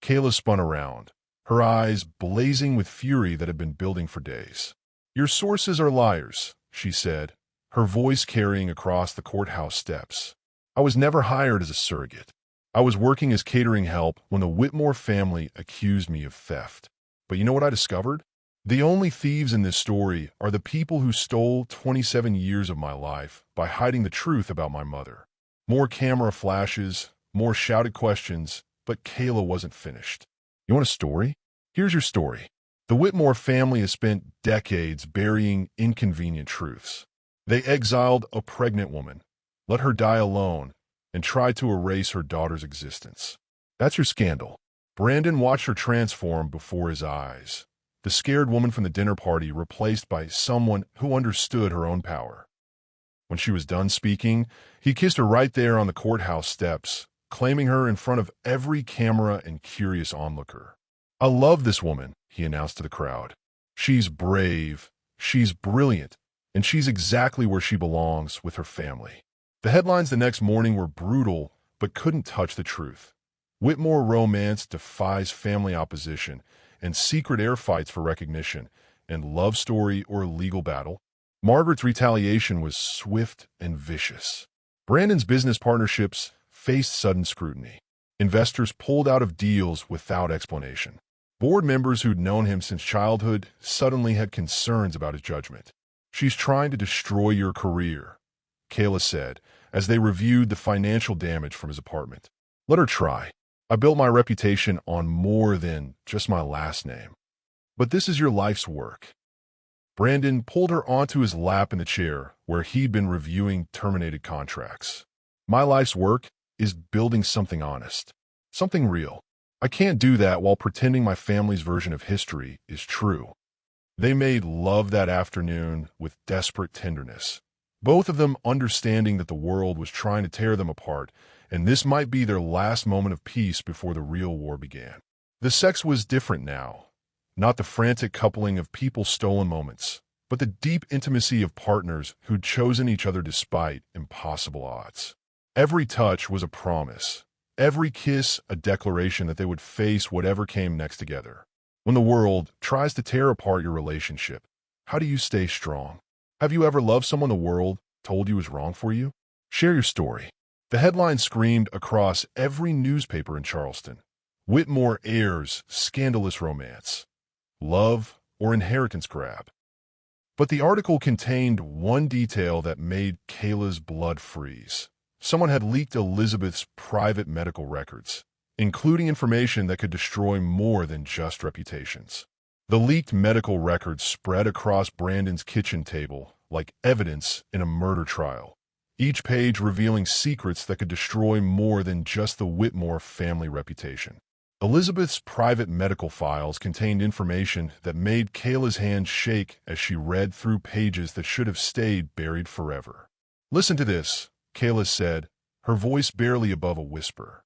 Kayla spun around, her eyes blazing with fury that had been building for days. Your sources are liars, she said, her voice carrying across the courthouse steps. I was never hired as a surrogate. I was working as catering help when the Whitmore family accused me of theft. But you know what I discovered? The only thieves in this story are the people who stole 27 years of my life by hiding the truth about my mother. More camera flashes, more shouted questions, but Kayla wasn't finished. You want a story? Here's your story. The Whitmore family has spent decades burying inconvenient truths. They exiled a pregnant woman, let her die alone, and tried to erase her daughter's existence. That's your scandal. Brandon watched her transform before his eyes. The scared woman from the dinner party replaced by someone who understood her own power. When she was done speaking, he kissed her right there on the courthouse steps, claiming her in front of every camera and curious onlooker. I love this woman, he announced to the crowd. She's brave, she's brilliant, and she's exactly where she belongs with her family. The headlines the next morning were brutal, but couldn't touch the truth. Whitmore romance defies family opposition, and secret air fights for recognition, and love story or legal battle. Margaret's retaliation was swift and vicious. Brandon's business partnerships faced sudden scrutiny. Investors pulled out of deals without explanation. Board members who'd known him since childhood suddenly had concerns about his judgment. She's trying to destroy your career, Kayla said, as they reviewed the financial damage from his apartment. Let her try. I built my reputation on more than just my last name. But this is your life's work. Brandon pulled her onto his lap in the chair where he'd been reviewing terminated contracts. My life's work is building something honest, something real. I can't do that while pretending my family's version of history is true. They made love that afternoon with desperate tenderness, both of them understanding that the world was trying to tear them apart, and this might be their last moment of peace before the real war began. The sex was different now, not the frantic coupling of people-stolen moments, but the deep intimacy of partners who'd chosen each other despite impossible odds. Every touch was a promise, every kiss a declaration that they would face whatever came next together. When the world tries to tear apart your relationship, how do you stay strong? Have you ever loved someone the world told you was wrong for you? Share your story. The headline screamed across every newspaper in Charleston. Whitmore heirs scandalous romance. Love or inheritance grab. But the article contained one detail that made Kayla's blood freeze. Someone had leaked Elizabeth's private medical records. including information that could destroy more than just reputations. The leaked medical records spread across Brandon's kitchen table like evidence in a murder trial, each page revealing secrets that could destroy more than just the Whitmore family reputation. Elizabeth's private medical files contained information that made Kayla's hands shake as she read through pages that should have stayed buried forever. "Listen to this," Kayla said, her voice barely above a whisper.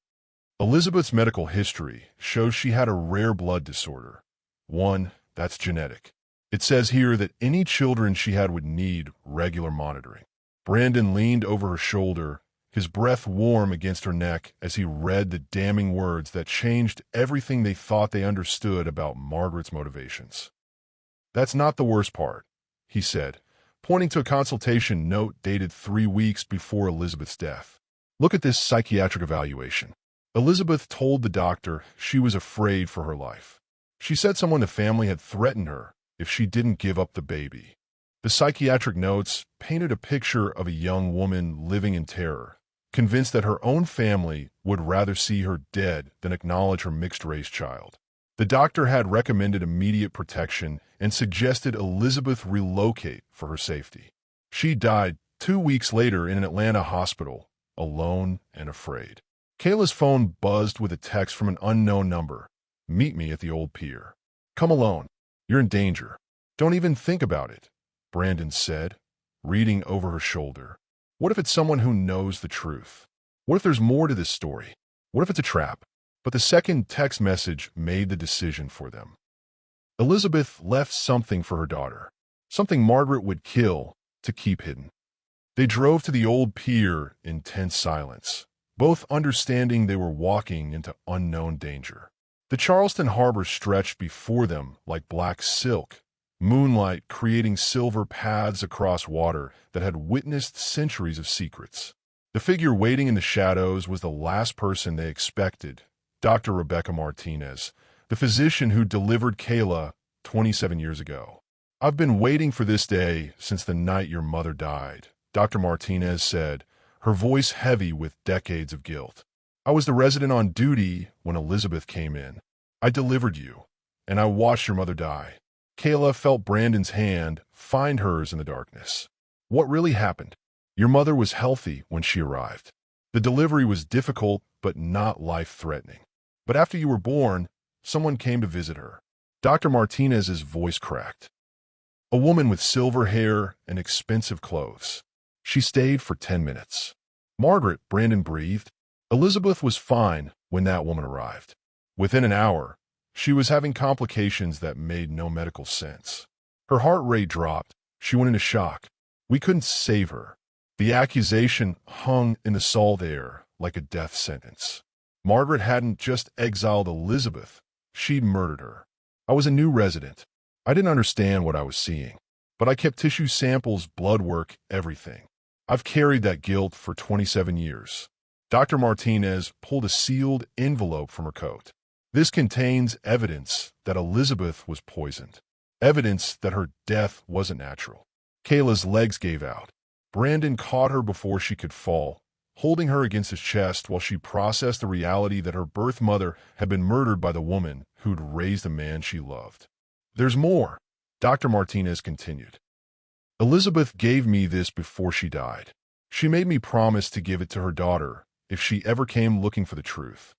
Elizabeth's medical history shows she had a rare blood disorder, one that's genetic. It says here that any children she had would need regular monitoring. Brandon leaned over her shoulder, his breath warm against her neck as he read the damning words that changed everything they thought they understood about Margaret's motivations. "That's not the worst part," he said, pointing to a consultation note dated 3 weeks before Elizabeth's death. "Look at this psychiatric evaluation." Elizabeth told the doctor she was afraid for her life. She said someone in the family had threatened her if she didn't give up the baby. The psychiatric notes painted a picture of a young woman living in terror, convinced that her own family would rather see her dead than acknowledge her mixed-race child. The doctor had recommended immediate protection and suggested Elizabeth relocate for her safety. She died 2 weeks later in an Atlanta hospital, alone and afraid. Kayla's phone buzzed with a text from an unknown number. "Meet me at the old pier. Come alone. You're in danger." "Don't even think about it," Brandon said, reading over her shoulder. "What if it's someone who knows the truth? What if there's more to this story? What if it's a trap?" But the second text message made the decision for them. Elizabeth left something for her daughter, something Margaret would kill to keep hidden. They drove to the old pier in tense silence, both understanding they were walking into unknown danger. The Charleston harbor stretched before them like black silk, moonlight creating silver paths across water that had witnessed centuries of secrets. The figure waiting in the shadows was the last person they expected, Dr. Rebecca Martinez, the physician who delivered Kayla 27 years ago. "I've been waiting for this day since the night your mother died," Dr. Martinez said, her voice heavy with decades of guilt. "I was the resident on duty when Elizabeth came in. I delivered you, and I watched your mother die." Kayla felt Brandon's hand find hers in the darkness. "What really happened?" "Your mother was healthy when she arrived. The delivery was difficult but not life-threatening. But after you were born, someone came to visit her." Dr. Martinez's voice cracked. "A woman with silver hair and expensive clothes. She stayed for 10 minutes. "Margaret," Brandon breathed. Elizabeth was fine when that woman arrived. Within an hour, she was having complications that made no medical sense. Her heart rate dropped. She went into shock. We couldn't save her. The accusation hung in the salt air like a death sentence. Margaret hadn't just exiled Elizabeth, she'd murdered her. I was a new resident. I didn't understand what I was seeing, but I kept tissue samples, blood work, everything. I've carried that guilt for 27 years. Dr. Martinez pulled a sealed envelope from her coat. This contains evidence that Elizabeth was poisoned. Evidence that her death wasn't natural. Kayla's legs gave out. Brandon caught her before she could fall, holding her against his chest while she processed the reality that her birth mother had been murdered by the woman who'd raised the man she loved. "There's more," Dr. Martinez continued. "Elizabeth gave me this before she died. She made me promise to give it to her daughter if she ever came looking for the truth.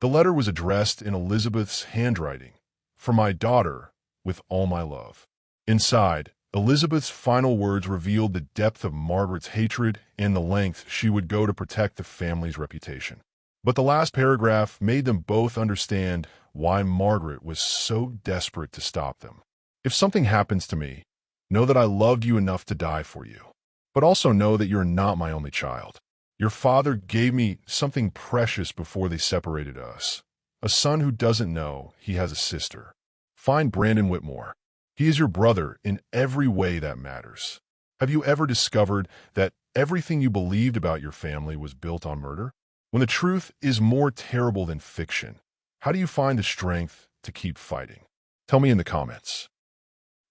The letter was addressed in Elizabeth's handwriting, 'For my daughter, with all my love.' Inside, Elizabeth's final words revealed the depth of Margaret's hatred and the length she would go to protect the family's reputation. But the last paragraph made them both understand why Margaret was so desperate to stop them. "If something happens to me, know that I loved you enough to die for you. But also know that you're not my only child. Your father gave me something precious before they separated us. A son who doesn't know he has a sister. Find Brandon Whitmore. He is your brother in every way that matters. Have you ever discovered that everything you believed about your family was built on murder? When the truth is more terrible than fiction, how do you find the strength to keep fighting? Tell me in the comments."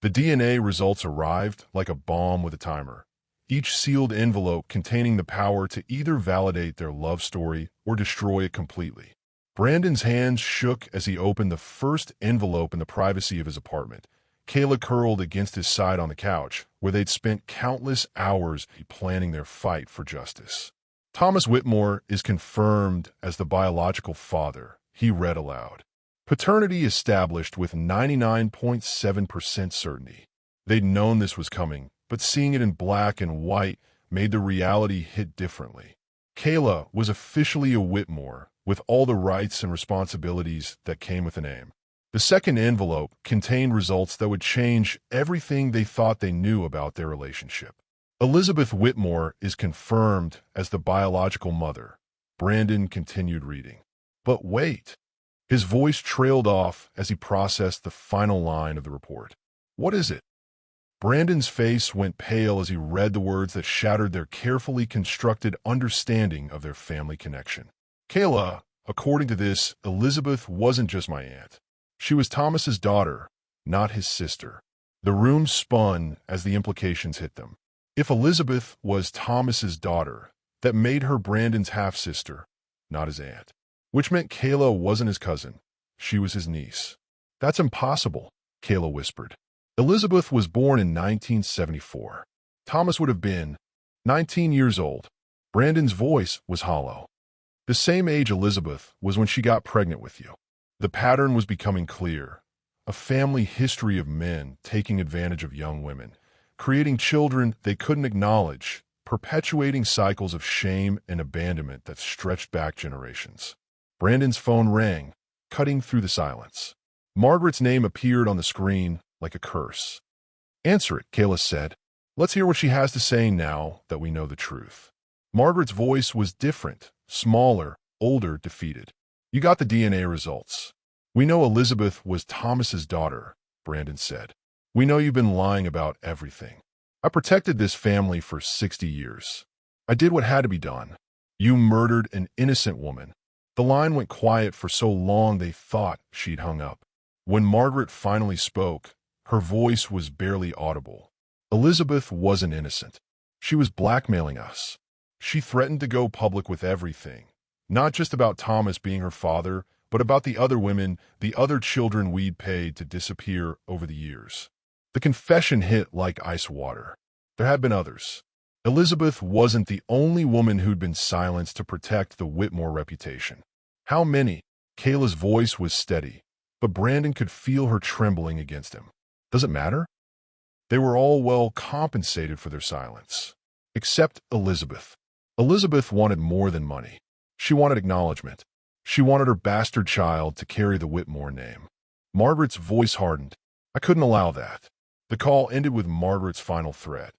The DNA results arrived like a bomb with a timer, each sealed envelope containing the power to either validate their love story or destroy it completely. Brandon's hands shook as he opened the first envelope in the privacy of his apartment. Kayla curled against his side on the couch, where they'd spent countless hours planning their fight for justice. Thomas Whitmore is confirmed as the biological father, he read aloud. Paternity established with 99.7% certainty. They'd known this was coming, but seeing it in black and white made the reality hit differently. Kayla was officially a Whitmore, with all the rights and responsibilities that came with the name. The second envelope contained results that would change everything they thought they knew about their relationship. Elizabeth Whitmore is confirmed as the biological mother. Brandon continued reading. But wait. His voice trailed off as he processed the final line of the report. What is it? Brandon's face went pale as he read the words that shattered their carefully constructed understanding of their family connection. Kayla, according to this, Elizabeth wasn't just my aunt. She was Thomas's daughter, not his sister. The room spun as the implications hit them. If Elizabeth was Thomas's daughter, that made her Brandon's half-sister, not his aunt. Which meant Kayla wasn't his cousin. She was his niece. That's impossible, Kayla whispered. Elizabeth was born in 1974. Thomas would have been 19 years old. Brandon's voice was hollow. The same age Elizabeth was when she got pregnant with you. The pattern was becoming clear. A family history of men taking advantage of young women, creating children they couldn't acknowledge, perpetuating cycles of shame and abandonment that stretched back generations. Brandon's phone rang, cutting through the silence. Margaret's name appeared on the screen like a curse. Answer it, Kayla said. Let's hear what she has to say now that we know the truth. Margaret's voice was different, smaller, older, defeated. You got the DNA results. We know Elizabeth was Thomas's daughter, Brandon said. We know you've been lying about everything. I protected this family for 60 years. I did what had to be done. You murdered an innocent woman. The line went quiet for so long they thought she'd hung up. When Margaret finally spoke, her voice was barely audible. Elizabeth wasn't innocent. She was blackmailing us. She threatened to go public with everything, not just about Thomas being her father, but about the other women, the other children we'd paid to disappear over the years. The confession hit like ice water. There had been others. Elizabeth wasn't the only woman who'd been silenced to protect the Whitmore reputation. How many? Kayla's voice was steady, but Brandon could feel her trembling against him. Does it matter? They were all well compensated for their silence. Except Elizabeth. Elizabeth wanted more than money. She wanted acknowledgement. She wanted her bastard child to carry the Whitmore name. Margaret's voice hardened. I couldn't allow that. The call ended with Margaret's final threat.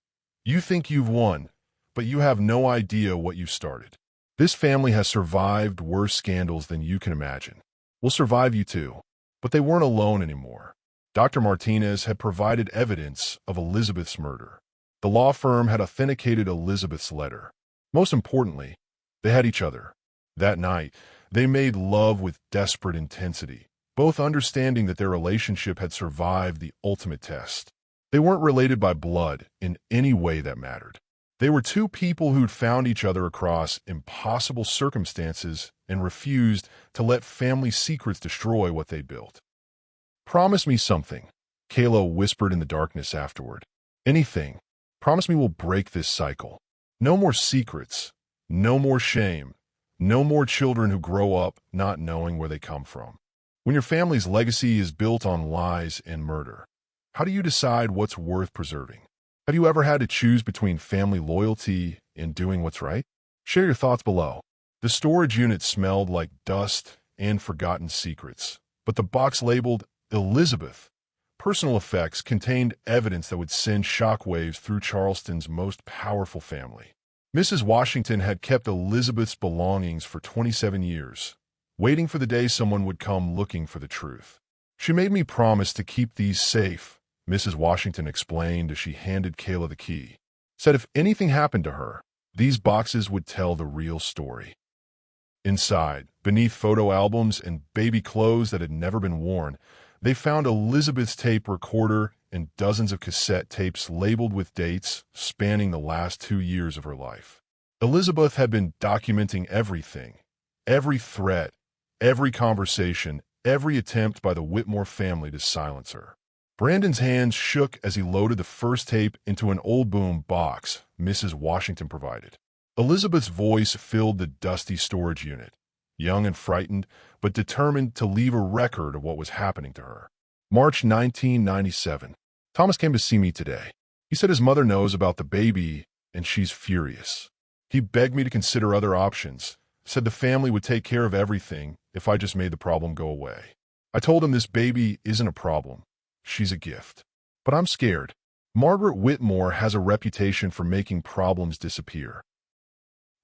You think you've won, but you have no idea what you started. This family has survived worse scandals than you can imagine. We'll survive you too. But they weren't alone anymore. Dr. Martinez had provided evidence of Elizabeth's murder. The law firm had authenticated Elizabeth's letter. Most importantly, they had each other. That night, they made love with desperate intensity, both understanding that their relationship had survived the ultimate test. They weren't related by blood in any way that mattered. They were two people who'd found each other across impossible circumstances and refused to let family secrets destroy what they'd built. Promise me something, Kayla whispered in the darkness afterward. Anything. Promise me we'll break this cycle. No more secrets. No more shame. No more children who grow up not knowing where they come from. When your family's legacy is built on lies and murder, how do you decide what's worth preserving? Have you ever had to choose between family loyalty and doing what's right? Share your thoughts below. The storage unit smelled like dust and forgotten secrets, but the box labeled Elizabeth personal effects contained evidence that would send shockwaves through Charleston's most powerful family. Mrs. Washington had kept Elizabeth's belongings for 27 years, waiting for the day someone would come looking for the truth. She made me promise to keep these safe, Mrs. Washington explained as she handed Kayla the key. Said if anything happened to her, these boxes would tell the real story. Inside, beneath photo albums and baby clothes that had never been worn, they found Elizabeth's tape recorder and dozens of cassette tapes labeled with dates spanning the last 2 years of her life. Elizabeth had been documenting everything, every threat, every conversation, every attempt by the Whitmore family to silence her. Brandon's hands shook as he loaded the first tape into an old boom box Mrs. Washington provided. Elizabeth's voice filled the dusty storage unit, young and frightened, but determined to leave a record of what was happening to her. March 1997. Thomas came to see me today. He said his mother knows about the baby and she's furious. He begged me to consider other options, said the family would take care of everything if I just made the problem go away. I told him this baby isn't a problem. She's a gift. But I'm scared. Margaret Whitmore has a reputation for making problems disappear.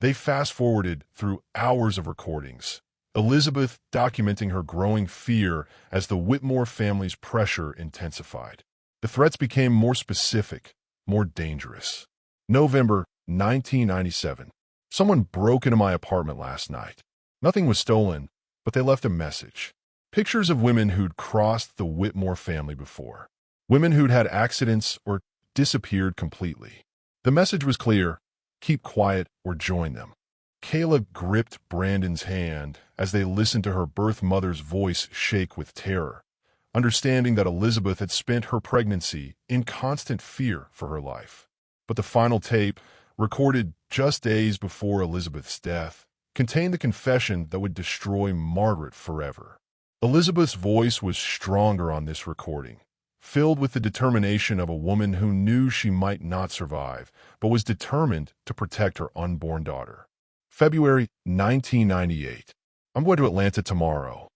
They fast-forwarded through hours of recordings, Elizabeth documenting her growing fear as the Whitmore family's pressure intensified. The threats became more specific, more dangerous. November 1997. Someone broke into my apartment last night. Nothing was stolen, but they left a message. Pictures of women who'd crossed the Whitmore family before. Women who'd had accidents or disappeared completely. The message was clear: keep quiet or join them. Kayla gripped Brandon's hand as they listened to her birth mother's voice shake with terror, understanding that Elizabeth had spent her pregnancy in constant fear for her life. But the final tape, recorded just days before Elizabeth's death, contained the confession that would destroy Margaret forever. Elizabeth's voice was stronger on this recording, filled with the determination of a woman who knew she might not survive, but was determined to protect her unborn daughter. February 1998. I'm going to Atlanta tomorrow.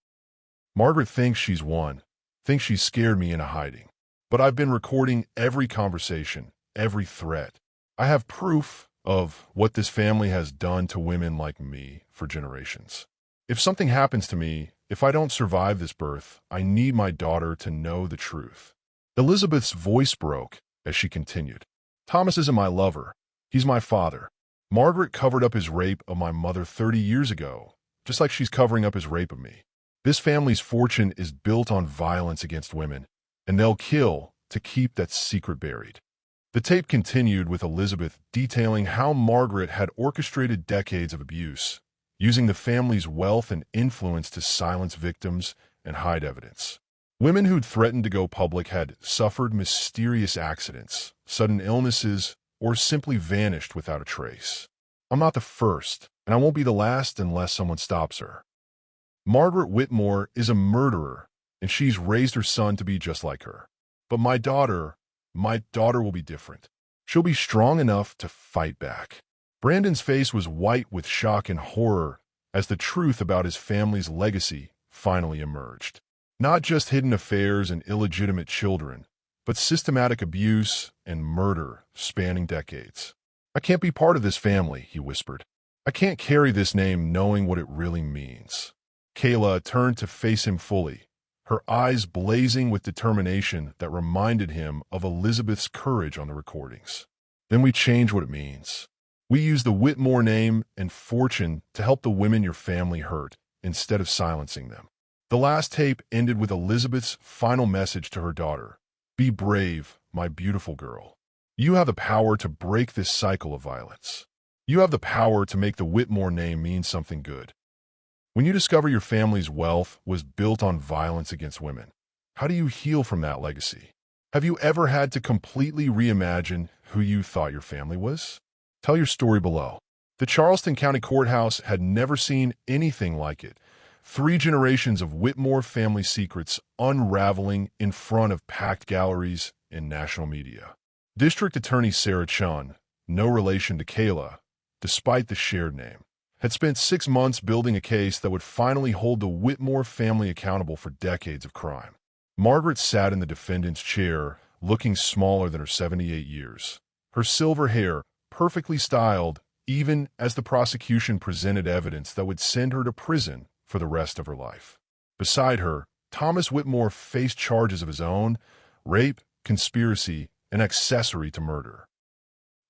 Margaret thinks she's won, thinks she's scared me into hiding. But I've been recording every conversation, every threat. I have proof of what this family has done to women like me for generations. If something happens to me, if I don't survive this birth, I need my daughter to know the truth. Elizabeth's voice broke as she continued. Thomas isn't my lover. He's my father. Margaret covered up his rape of my mother 30 years ago, just like she's covering up his rape of me. This family's fortune is built on violence against women, and they'll kill to keep that secret buried. The tape continued with Elizabeth detailing how Margaret had orchestrated decades of abuse, using the family's wealth and influence to silence victims and hide evidence. Women who'd threatened to go public had suffered mysterious accidents, sudden illnesses, or simply vanished without a trace. I'm not the first, and I won't be the last unless someone stops her. Margaret Whitmore is a murderer, and she's raised her son to be just like her. But my daughter will be different. She'll be strong enough to fight back. Brandon's face was white with shock and horror as the truth about his family's legacy finally emerged. Not just hidden affairs and illegitimate children, but systematic abuse and murder spanning decades. I can't be part of this family, he whispered. I can't carry this name knowing what it really means. Kayla turned to face him fully, her eyes blazing with determination that reminded him of Elizabeth's courage on the recordings. Then we change what it means. We use the Whitmore name and fortune to help the women your family hurt, instead of silencing them. The last tape ended with Elizabeth's final message to her daughter. Be brave, my beautiful girl. You have the power to break this cycle of violence. You have the power to make the Whitmore name mean something good. When you discover your family's wealth was built on violence against women, how do you heal from that legacy? Have you ever had to completely reimagine who you thought your family was? Tell your story below. The Charleston County Courthouse had never seen anything like it. 3 generations of Whitmore family secrets unraveling in front of packed galleries and national media. District Attorney Sarah Chun, no relation to Kayla, despite the shared name, had spent 6 months building a case that would finally hold the Whitmore family accountable for decades of crime. Margaret sat in the defendant's chair, looking smaller than her 78 years. Her silver hair, perfectly styled, even as the prosecution presented evidence that would send her to prison for the rest of her life. Beside her, Thomas Whitmore faced charges of his own: rape, conspiracy, and accessory to murder.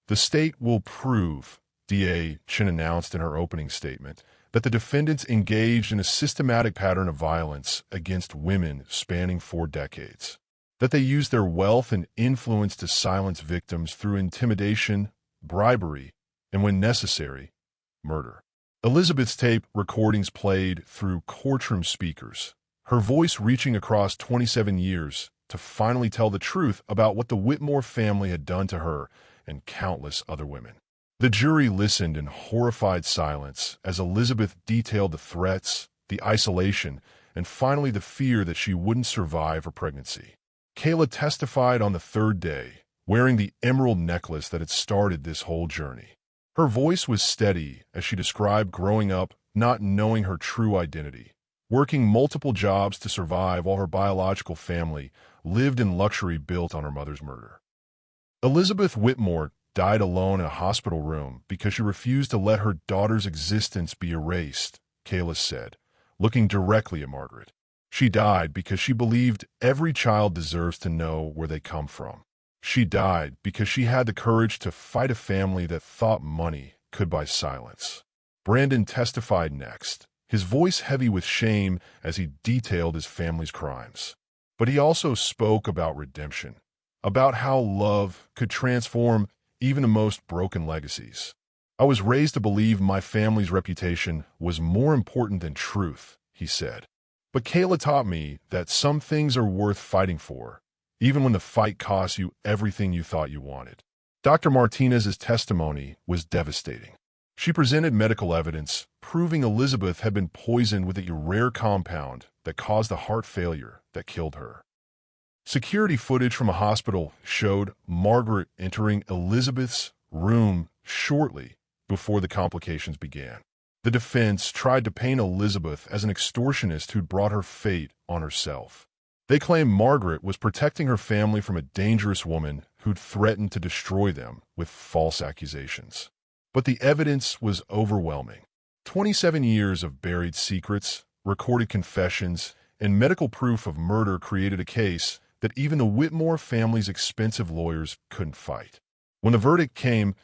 The state will prove, DA Chin announced in her opening statement, that the defendants engaged in a systematic pattern of violence against women spanning 4 decades, that they used their wealth and influence to silence victims through intimidation, bribery, and when necessary, murder. Elizabeth's tape recordings played through courtroom speakers, her voice reaching across 27 years to finally tell the truth about what the Whitmore family had done to her and countless other women. The jury listened in horrified silence as Elizabeth detailed the threats, the isolation, and finally the fear that she wouldn't survive her pregnancy. Kayla testified on the third day, wearing the emerald necklace that had started this whole journey. Her voice was steady as she described growing up not knowing her true identity, working multiple jobs to survive while her biological family lived in luxury built on her mother's murder. Elizabeth Whitmore died alone in a hospital room because she refused to let her daughter's existence be erased, Kayla said, looking directly at Margaret. She died because she believed every child deserves to know where they come from. She died because she had the courage to fight a family that thought money could buy silence. Brandon testified next, his voice heavy with shame as he detailed his family's crimes. But he also spoke about redemption, about how love could transform even the most broken legacies. I was raised to believe my family's reputation was more important than truth, he said. But Kayla taught me that some things are worth fighting for, even when the fight costs you everything you thought you wanted. Dr. Martinez's testimony was devastating. She presented medical evidence proving Elizabeth had been poisoned with a rare compound that caused a heart failure that killed her. Security footage from a hospital showed Margaret entering Elizabeth's room shortly before the complications began. The defense tried to paint Elizabeth as an extortionist who'd brought her fate on herself. They claimed Margaret was protecting her family from a dangerous woman who'd threatened to destroy them with false accusations. But the evidence was overwhelming. 27 years of buried secrets, recorded confessions, and medical proof of murder created a case that even the Whitmore family's expensive lawyers couldn't fight. When the verdict came,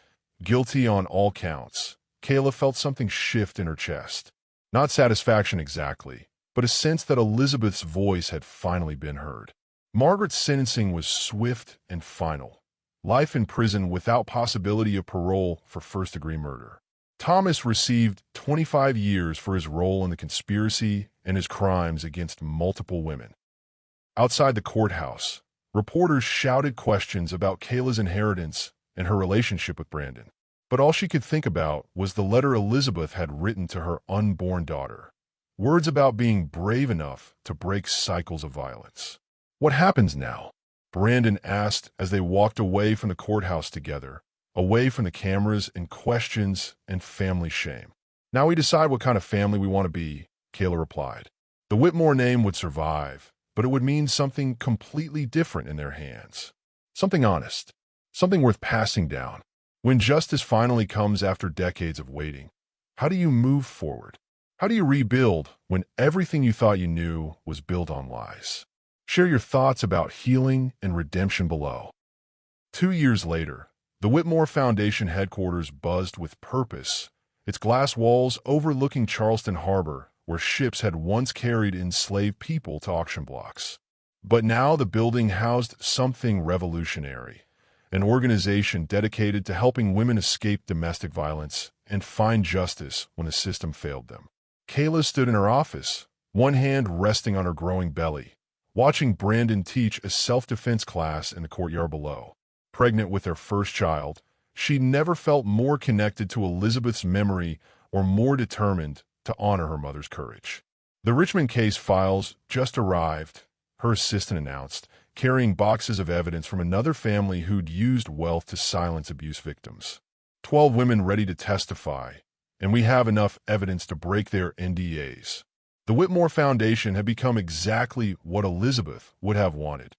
guilty on all counts, Kayla felt something shift in her chest. Not satisfaction exactly, but a sense that Elizabeth's voice had finally been heard. Margaret's sentencing was swift and final. Life in prison without possibility of parole for first-degree murder. Thomas received 25 years for his role in the conspiracy and his crimes against multiple women. Outside the courthouse, reporters shouted questions about Kayla's inheritance and her relationship with Brandon. But all she could think about was the letter Elizabeth had written to her unborn daughter. Words about being brave enough to break cycles of violence. What happens now? Brandon asked as they walked away from the courthouse together, away from the cameras and questions and family shame. Now we decide what kind of family we want to be, Kayla replied. The Whitmore name would survive, but it would mean something completely different in their hands. Something honest. Something worth passing down. When justice finally comes after decades of waiting, how do you move forward? How do you rebuild when everything you thought you knew was built on lies? Share your thoughts about healing and redemption below. 2 years later, the Whitmore Foundation headquarters buzzed with purpose, its glass walls overlooking Charleston Harbor, where ships had once carried enslaved people to auction blocks. But now the building housed something revolutionary, an organization dedicated to helping women escape domestic violence and find justice when the system failed them. Kayla stood in her office, one hand resting on her growing belly, watching Brandon teach a self-defense class in the courtyard below. Pregnant with their first child, she never felt more connected to Elizabeth's memory or more determined to honor her mother's courage. The Richmond case files just arrived, her assistant announced, carrying boxes of evidence from another family who'd used wealth to silence abuse victims. 12 women ready to testify, and we have enough evidence to break their NDAs. The Whitmore Foundation had become exactly what Elizabeth would have wanted.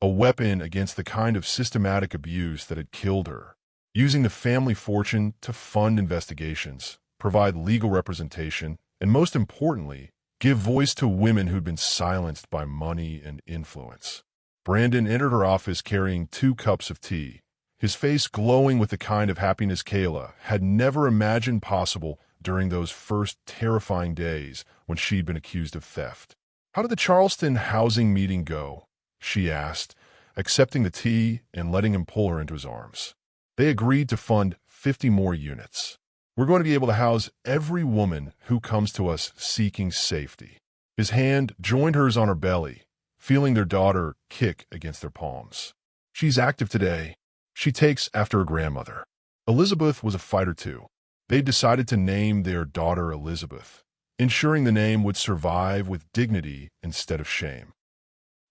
A weapon against the kind of systematic abuse that had killed her, using the family fortune to fund investigations, provide legal representation, and most importantly, give voice to women who'd been silenced by money and influence. Brandon entered her office carrying 2 cups of tea, his face glowing with the kind of happiness Kayla had never imagined possible during those first terrifying days when she'd been accused of theft. "How did the Charleston housing meeting go?" she asked, accepting the tea and letting him pull her into his arms. They agreed to fund 50 more units. We're going to be able to house every woman who comes to us seeking safety. His hand joined hers on her belly, feeling their daughter kick against their palms. She's active today. She takes after her grandmother. Elizabeth was a fighter too. They decided to name their daughter Elizabeth, ensuring the name would survive with dignity instead of shame.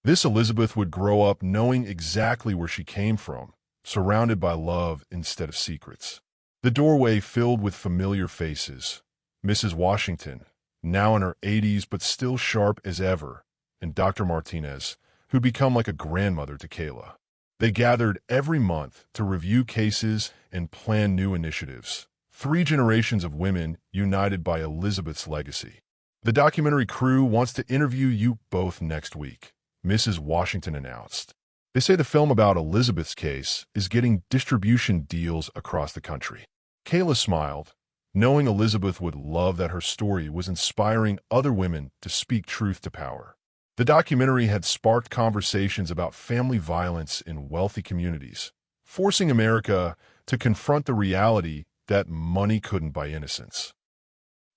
This Elizabeth would grow up knowing exactly where she came from, surrounded by love instead of secrets. The doorway filled with familiar faces. Mrs. Washington, now in her 80s but still sharp as ever, and Dr. Martinez, who'd become like a grandmother to Kayla. They gathered every month to review cases and plan new initiatives. 3 generations of women united by Elizabeth's legacy. The documentary crew wants to interview you both next week, Mrs. Washington announced. They say the film about Elizabeth's case is getting distribution deals across the country. Kayla smiled, knowing Elizabeth would love that her story was inspiring other women to speak truth to power. The documentary had sparked conversations about family violence in wealthy communities, forcing America to confront the reality that money couldn't buy innocence.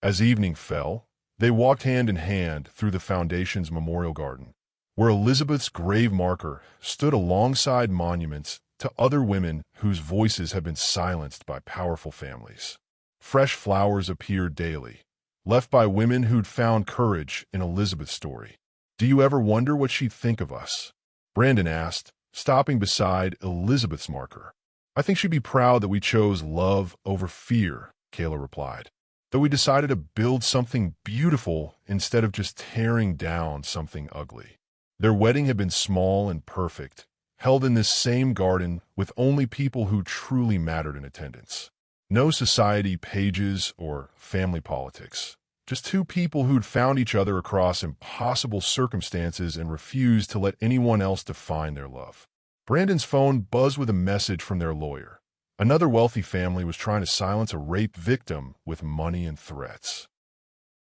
As evening fell, they walked hand in hand through the Foundation's memorial garden, where Elizabeth's grave marker stood alongside monuments to other women whose voices had been silenced by powerful families. Fresh flowers appeared daily, left by women who'd found courage in Elizabeth's story. "Do you ever wonder what she'd think of us?" Brandon asked, stopping beside Elizabeth's marker. "I think she'd be proud that we chose love over fear," Kayla replied. "That we decided to build something beautiful instead of just tearing down something ugly." Their wedding had been small and perfect, held in this same garden with only people who truly mattered in attendance. No society pages or family politics. Just 2 people who'd found each other across impossible circumstances and refused to let anyone else define their love. Brandon's phone buzzed with a message from their lawyer. Another wealthy family was trying to silence a rape victim with money and threats.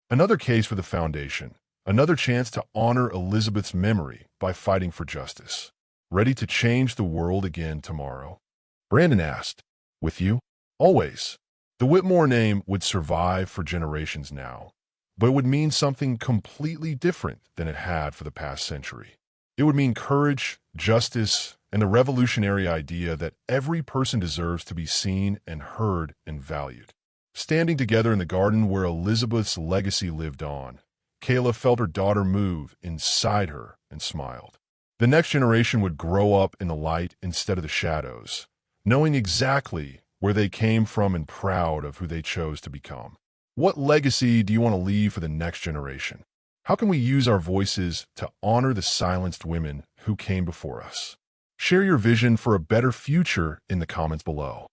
Another case for the Foundation. Another chance to honor Elizabeth's memory by fighting for justice. "Ready to change the world again tomorrow?" Brandon asked. "With you?" "Always." The Whitmore name would survive for generations now, but it would mean something completely different than it had for the past century. It would mean courage, justice, and the revolutionary idea that every person deserves to be seen and heard and valued. Standing together in the garden where Elizabeth's legacy lived on, Kayla felt her daughter move inside her and smiled. The next generation would grow up in the light instead of the shadows, knowing exactly where they came from and proud of who they chose to become. What legacy do you want to leave for the next generation? How can we use our voices to honor the silenced women who came before us? Share your vision for a better future in the comments below.